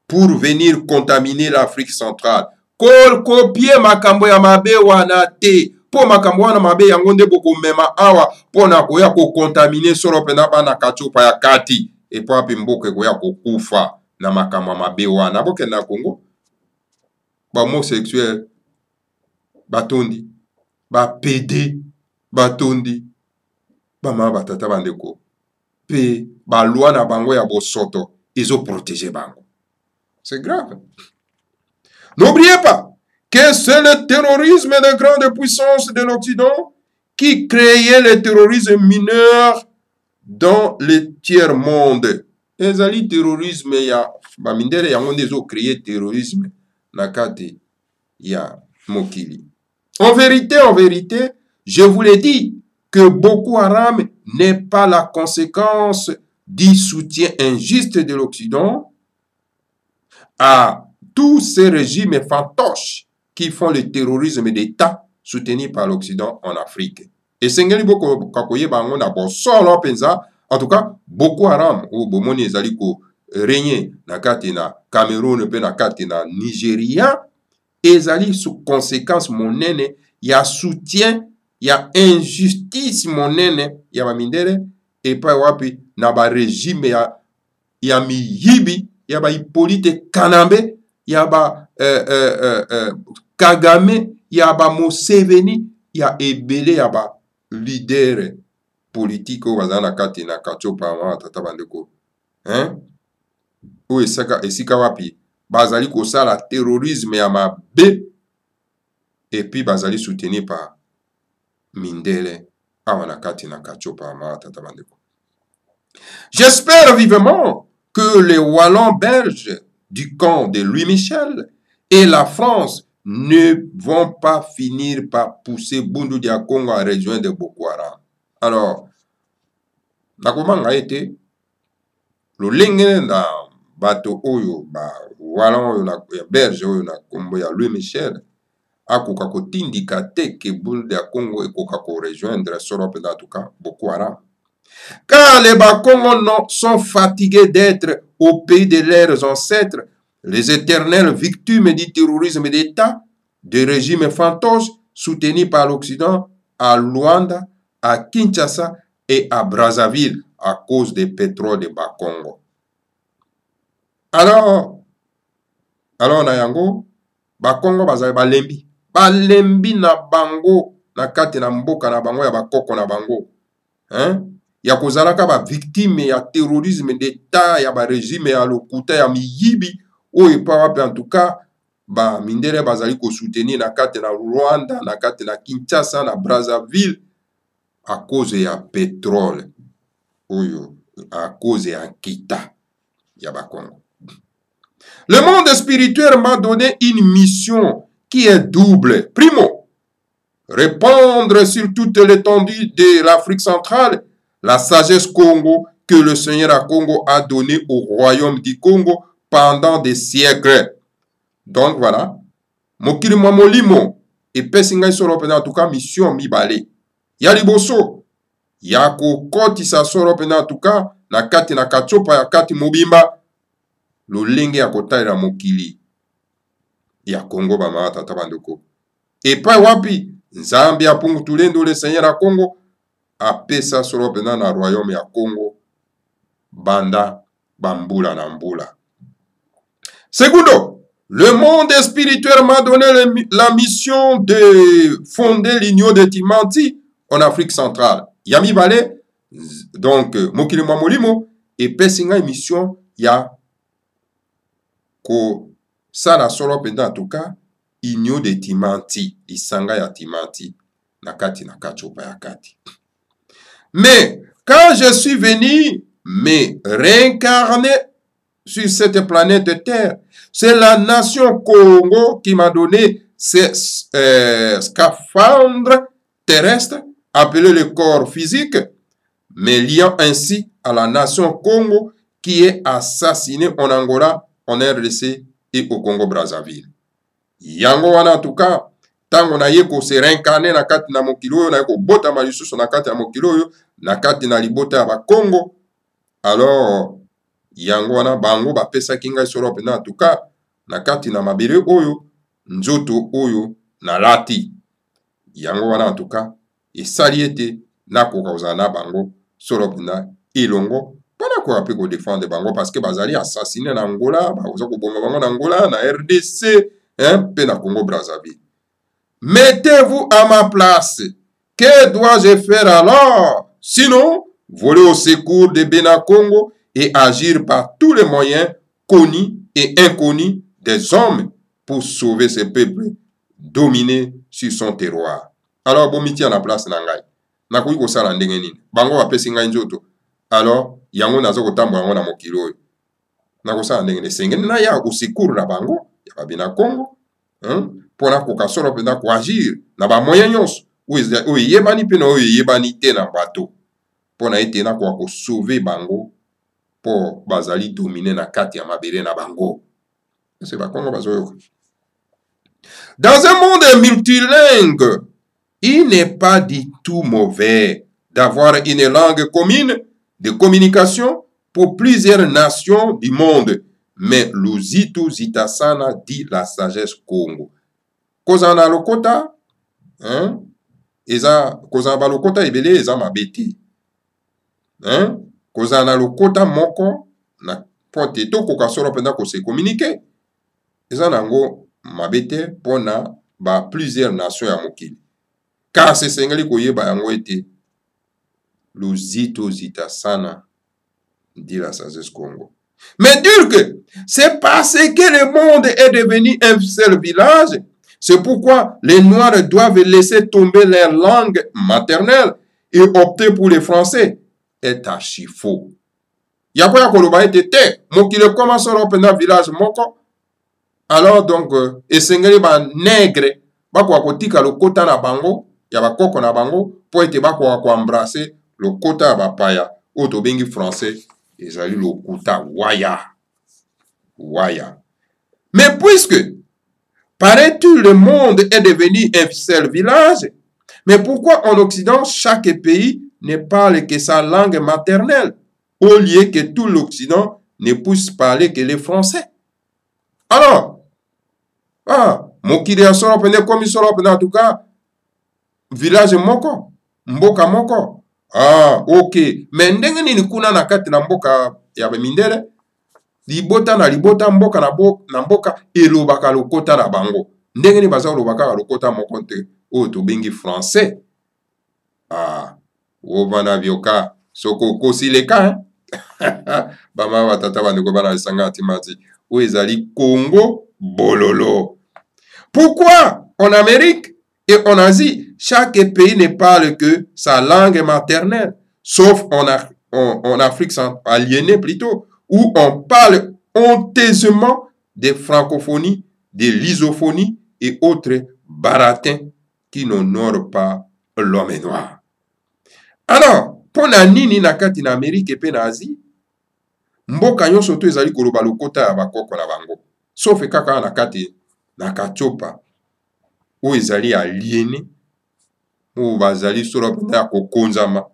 pour venir contaminer l'Afrique centrale. Copier makambo ya mabe wana te. Po makambo wana mabe yango nde boko mema awa pona koya ko contaminer solo pena bana kachupa ya kati. Et po api mboke koya ko kufa na makambo mabe wana. Boke na Congo ba homosexuel batondi, ba PD batondi, ba ma batata bandeko pe ba loi na bango ya bosoto izo protéger bango. C'est grave. N'oubliez pas que c'est le terrorisme de grande puissance de l'Occident qui créait le terrorisme mineur dans le tiers-monde. Ezali terrorisme ya bamindele yango ndezo créer terrorisme nakati ya mokili. En vérité, je vous l'ai dit que Boko Haram n'est pas la conséquence du soutien injuste de l'Occident à tous ces régimes fantoches qui font le terrorisme d'État soutenu par l'Occident en Afrique. Et Sengeli Boko Kakoye Bango na Bosolo Penza, en tout cas, Boko Haram ou Bomoni Ezaliko régné na kati na Cameroun pe na kati na Nigeria, ezali sous conséquence monene ya soutien ya injustice monene ya bamindele et pa wapi na ba régime ya miyibi ya ba Hippolyte Kanambe ya ba Kagame ya ba Museveni ya ebele ya ba leader politique o bazana kati na kachopa ma tata bandeko o esika wapi bazali kosala terrorisme ya mabe et puis bazali soutenu par mindele awana kati na kachopa ma tata bandeko. J'espère vivement que les Wallons belges du camp de Louis Michel et la France ne vont pas finir par pousser Bundu Dia Congo à rejoindre Boko Haram. Alors, nakomanga ete lolenge na bato oyo ba Wallon oyo na belge oyo na kombo ya Louis Michel akoka kotindika te ke Bundu Dia Congo ekoka ko rejoindre solo en tout cas Boko Haram. Car les Bakongos sont fatigués d'être au pays de leurs ancêtres, les éternelles victimes du terrorisme d'État, des régimes fantoches soutenus par l'Occident à Luanda, à Kinshasa et à Brazzaville à cause des pétroles de Bakongo. Alors na yango, Bakongo bazali balembi na bango na kati na mboka na bango ya bakoko na bango. Ya kozalaka ba victime ya terrorisme d'État ya ba régime ya lokuta ya miyibi oyo pa wapi en tout cas ba mindele bazali ko soutenir na kati na Rwanda na kati na Kinshasa na Brazzaville à cause ya pétrole oyo à cause ya kita ya Bakongo. Le monde spirituel m'a donné une mission qui est double. Primo, répandre sur toute l'étendue de l'Afrique centrale la sagesse Congo que le Seigneur à Congo a donnée au royaume du Congo pendant des siècles. Donc voilà, mokili mwa molimo epesi ngai solo pena en tout cas mission mibale. Ya liboso ya kokotisa solo pena en tout cas na kati na kachopa ya kati mobimba lolenge ya kotalela mokili ya Congo bama tata bandeko. Epai wapi Nzambe apungutulendo le Seigneur ya Congo apesa solo pena na royaume ya Congo banda bambula na mbula. Segundo, le monde spirituel m'a donné la mission de fonder l'union de Timanti en Afrique centrale. Yami Bale, donc mokili mwa molimo epesi ngai mission ya ko sala solo penda en tout cas union de Timanti, isanga ya Timanti nakati na kachopa ya kati. Mais quand je suis venu me réincarner sur cette planète Terre, c'est la nation Congo qui m'a donné ces scaphandres terrestres appelés le corps physique, me liant ainsi à la nation Congo qui est assassinée en Angola, en RDC et au Congo-Brazzaville. Yango wana en tout cas, tango na ye ko se réincarner na kati na mokilo yo na ko bota malisusu na kati ya mokilo yo na kati na libota ya ba Congo. Alors yango wana bango bapesaki ngai solo pena en tout cas na kati na mabele oyo nzoto oyo na lati. Yango wana en tout cas esali ete nakoka kozala na bango solo pena ilongo mpona koya mpe kodefendre bango parce que bazali assassiné na Angola, bakoza koboma bango na Angola, na RDC mpe na Congo Brazzaville. Mettez-vous à ma place. Que dois-je faire alors? Sinon, voler au secours de Bena Congo et agir par tous les moyens connus et inconnus des hommes pour sauver ce peuple dominé sur son terroir. Alors, bomiti à la place nangai. Nakoui ko sala ndenge nini. Bango bapesi ngai nzoto. Alors, yango nazo kotambola yango na mokili oyo. Nako sala ndenge ne sengeni na ya au secours na bango ya ba Bena Congo. Pona koka solo pena ko agir na ba moyen nyonso oyo yebani pe na oyo yebani te na bato pona ete na ko sauver bango po bazali dominer na kati ya mabele na bango. C'est ba Congo bazoyo. Dans un monde multilingue, il n'est pas du tout mauvais d'avoir une langue commune de communication pour plusieurs nations du monde. Mais Luzitu Zitasana dit la sagesse Congo. Kozana lokota, kozana balokota ebele eza mabete. Kozana lokota moko na pote to koka solo penda ko se communiquer. Eza nango mabete pona ba plusieurs nations ya mokili. Car se sengeli koyeba yango ete Luzitu Zitasana dit la sagesse Congo. Mais dire que c'est parce que le monde est devenu un seul village, c'est pourquoi les Noirs doivent laisser tomber leur langue maternelle et opter pour les Français est archi faux. Yapo ya koloba ete te, mokile koma solo pena village moko, alors donc, esengeli ba nègre, bako kotika le kota na bango, ya ba koko na bango, po ete bako embrasser le kota ba paya, oto bengi français. Ezali lokuta waya. Waya. Mais puisque, paraît-il, le monde est devenu un seul village, mais pourquoi en Occident, chaque pays ne parle que sa langue maternelle, au lieu que tout l'Occident ne puisse parler que le français? Alors, mokili ya solo pene komi solo pene en tout cas, village moko, mboka moko. Ok. Mais ndenge nini kuna na kati na mboka ya bemindele, libota na libota mboka na mboka elobaka lokota na bango. Ndenge ni baza olobaka lokota moko te oyo tobengi français. Obana bioka soko kosi leka bama batata bandeko bana lisanga atimati oyo ezali Congo bololo. Pourquoi en Amérique et en Asie, chaque pays ne parle que sa langue maternelle, sauf en Afrique aliénée plutôt, où on parle honteusement de francophonie, de l'isophonie et autres baratins qui n'honorent pas l'homme noir. Alors, pour la nini na kati na Amérique et na Asie, mboka nyonso to ezali koloba lokota ya bakoko na bango, sauf kaka na kati na kachopa ou ezali aliéné ou bazali solo pena kokonzama,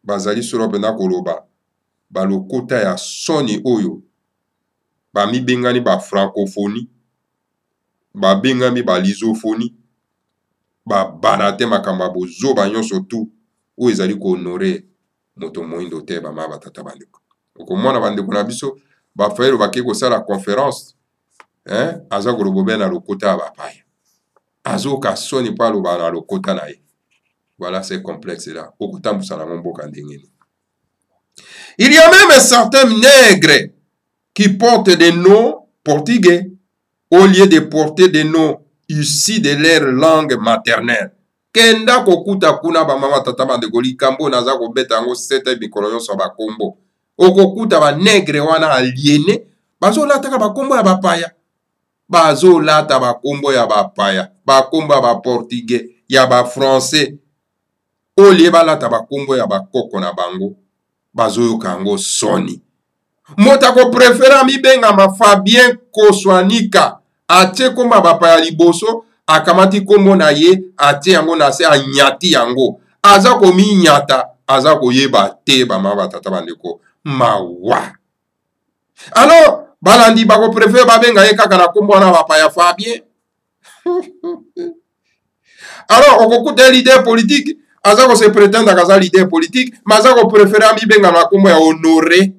bazali solo pena koloba balokota ya soni oyo Bami bengani ba francophonie, ba bengami ba lisophonie, ba barate makamba bozo ba nyonso tout ou ezali ko honorer moto moindo te ba ma batata bandeko. Okomona bandeko na biso ba frère ba ke ko sala conférence aza ko robobe na lokota ba paya. Azo ka soni pa lo ba na lokota na ye. Voilà c'est complexe là. Okotambusa na mboka ndengeni. Il y a même certains nègres qui portent des noms portugais au lieu de porter des noms issus de leur langue maternelle. Kenda kokuta kuna ba mama tata bandeko likambo naza ko beta ngo seta mikolo nyonso ba kombo. Okokuta ba nègre wana aliéné bazo lataka ba kombo ya bapaya. Bazo lata ba kombo ya bapaya. Ba kombo ya ba portugais, ya ba français. Au lieu ba lata ba kombo ya ba koko na bango. Bazo yokango soni. Mota ko préféra mi benga ma Fabien Koswanika atie komba bapaya liboso akamati kombo na ye atie yango na se anyati yango aza ko mi nyata aza ko yeba te ba mama tata bandeko mawa. Alors balandi bako préféra ba benga ye kaka na kombo na bapaya Fabien. Alors okokuta leader politique aza ko se prétendre kaza leader politique mais aza ko préféra mi benga na kombo ya Honoré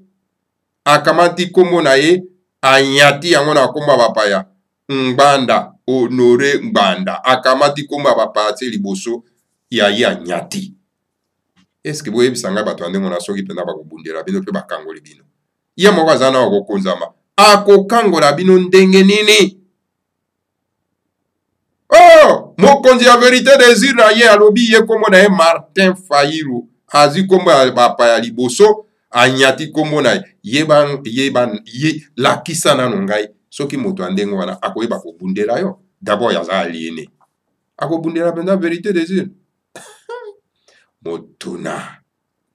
akamati kombo na ye anyati yango na kombo bapaya Ngbanda Honoré Ngbanda akamati kombo bapaya te liboso ya ye anyati. Est-ce que boye bisanga bato andengo na soki pena bakobundela bino pe bakangoli bino ye moko azana okokonzama akokangola bino ndenge nini? Oh mokonzi ya vérité désir na ye alobi ye kombo na ye Martin Fayulu azi kombo ya bapaya liboso anyati kombo na ye lakisa nano ngai soki moto andenge wana akoyeba kobundela yo d'abord yaza aliéné akobundela penza vérité désir motuna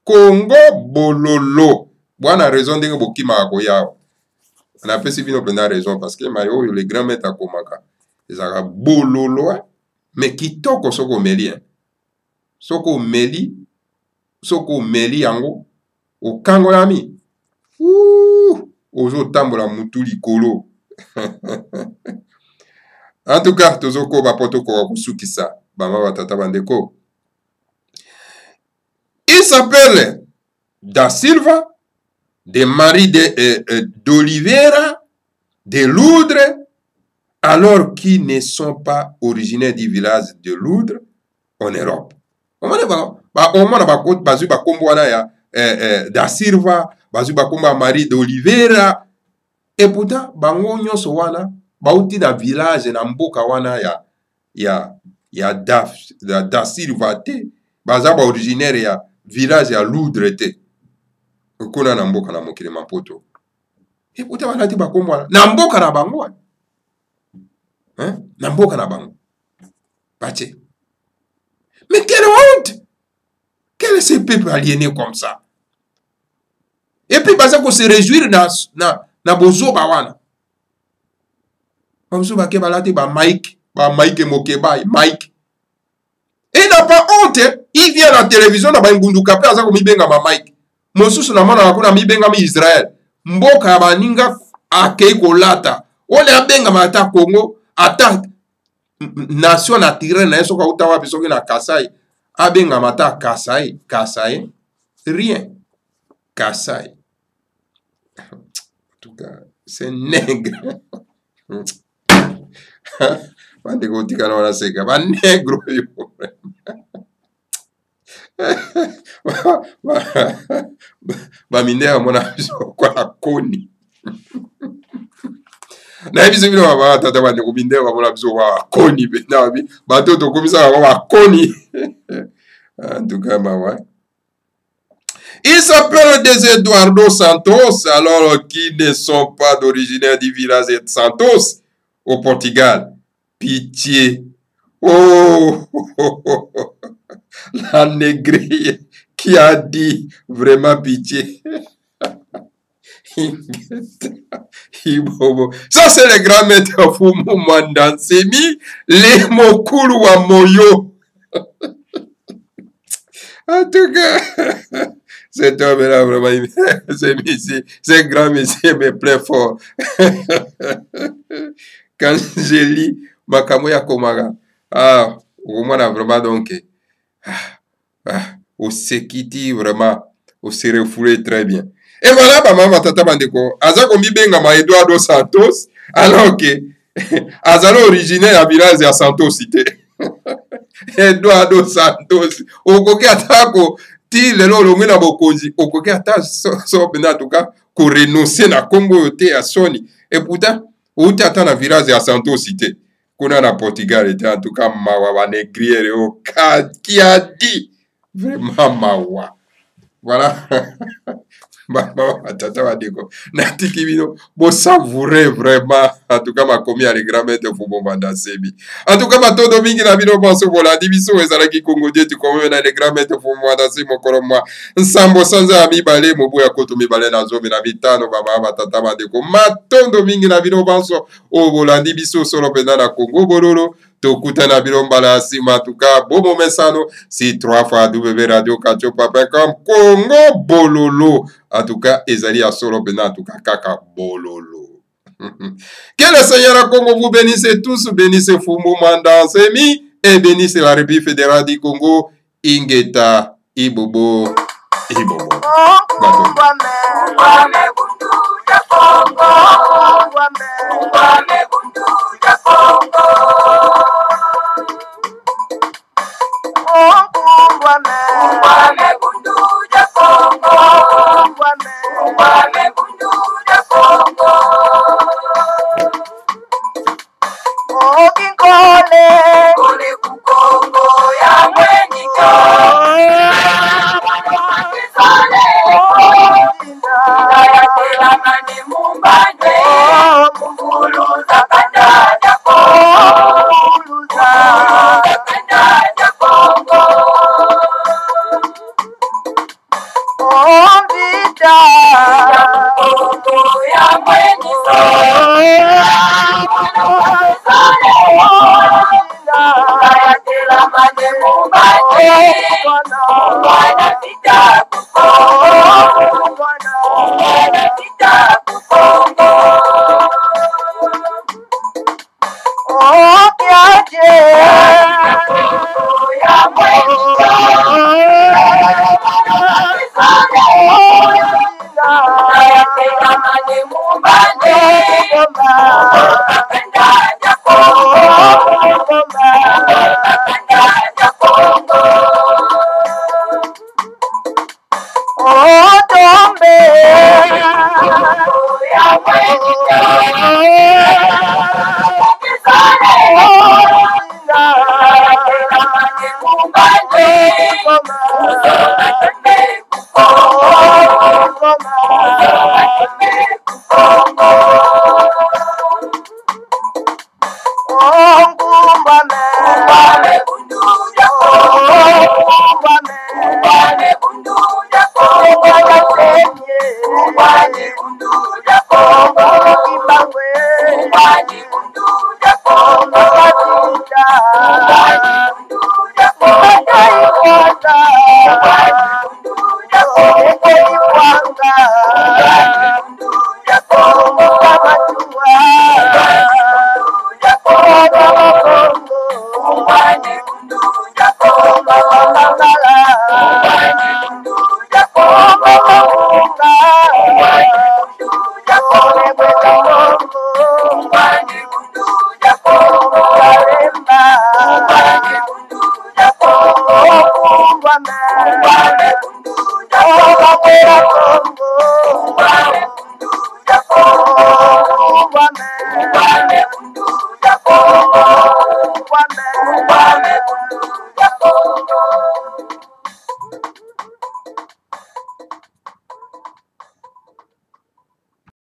Congo bololo bwana raison ndenge bokimaka koyawa napesi bino penza raison parce que mayo le grand maître akomaka ezaka bololo mais kitoko soko omeli soko omeli yango okangoyami ozotambola mutu likolo. En tout cas tozokoba po tokoka kosukisa bama batata bandeko. Il s'appelle Da Silva, de Marie d'Oliveira, de Loudre, alors qu'ils ne sont pas originaires du village de Loudre en Europe. Omona bazu bakombo wana ya Da Silva, bazu bakombo Marie d'Oliveira, et pourtant bango nyonso wana bauti na village na mboka wana ya Da Silva te, baza ba originaire ya village ya Loudre te. Kuna na mboka na mokili Maputo. Et pourtant balati bakombo wana na mboka na bango. Na mboka na bango. Bache. Mais quelle honte! Quel est ce peuple aliéné comme ça? Et puis, parce qu'on se réjouir na bozo bawana. Bozo ba kebalate ba Mike Mokeba, Mike. Et il n'a pas honte, il vient à la télévision na ba ngundu kapé aza ko mibenga ba Mike. Mosusu na mona ko na mibenga mi Israël. Mboka ba ninga akei kolata. Ole abenga mata Congo, ata nation naturelle na yeso ka utawa bisoki na Kasai. Abenga mata Kasai, rien. Kasai. En tout cas, c'est nègre. Bandeko tikana wana seka, ba nègre yo. Ba minera mona biso kwa koni. Na biso bino ba tata bandeko minera mona biso wa koni be na bi ba toto komisa wa koni. En tout cas, ouais. Il s'appelle des Eduardo Santos, alors qu'ils ne sont pas d'origine du village de Santos, au Portugal. Pitié. Oh, la négrille qui a dit vraiment pitié. Ça, c'est le grand maître Fumu Mandansemi, les Mokulu wa Moyo. En tout cas, Cet homme-là, vraiment, ce grand monsieur me plaît fort. Quand je lis Makamoya Komara, au moins, vraiment, donc, au Sekiti, vraiment, au se refoulé très bien. Et voilà, maman, tata bandeko, aza kombi benga Eduardo Santos, alors que azalo originaire à village ya Santos cité. Eduardo Santos, okoki atako ti lelo olongi na bokonzi, okoki ata so pena tuka ko renoncer na Congo yote ya soni. Et pourtant, outi ata na village ya Santos cité. Kuna na Portugal était en tout cas mawa wa négrière au qui a dit vraiment mawa. Voilà. Tata wadeko natiki bino bo savourer vraiment en tout cas makomi ya legrame te fubo banda sebi en tout cas matondo mingi na bino bonso bola dibiso ezalaki Congo die tu komo na legrame te fubo banda sebi mokolo mwa nsambo sanza mibale mobu ya koto mibale na zomi na bitano baba tata wadeko matondo mingi na bino bonso o bola dibiso solo pena na Congo bololo tokutana bino mbala nsima tuka bomo mesano si 3 fois www.radio-kachopa.com Congo bololo en tout cas ezali à solo pena en tout cas kaka bololo. Que le Seigneur à Congo vous bénisse tous, bénisse Fumbo Manda Semi et bénisse la République fédérale du Congo Ingeta Ibobo Ibobo. Congo,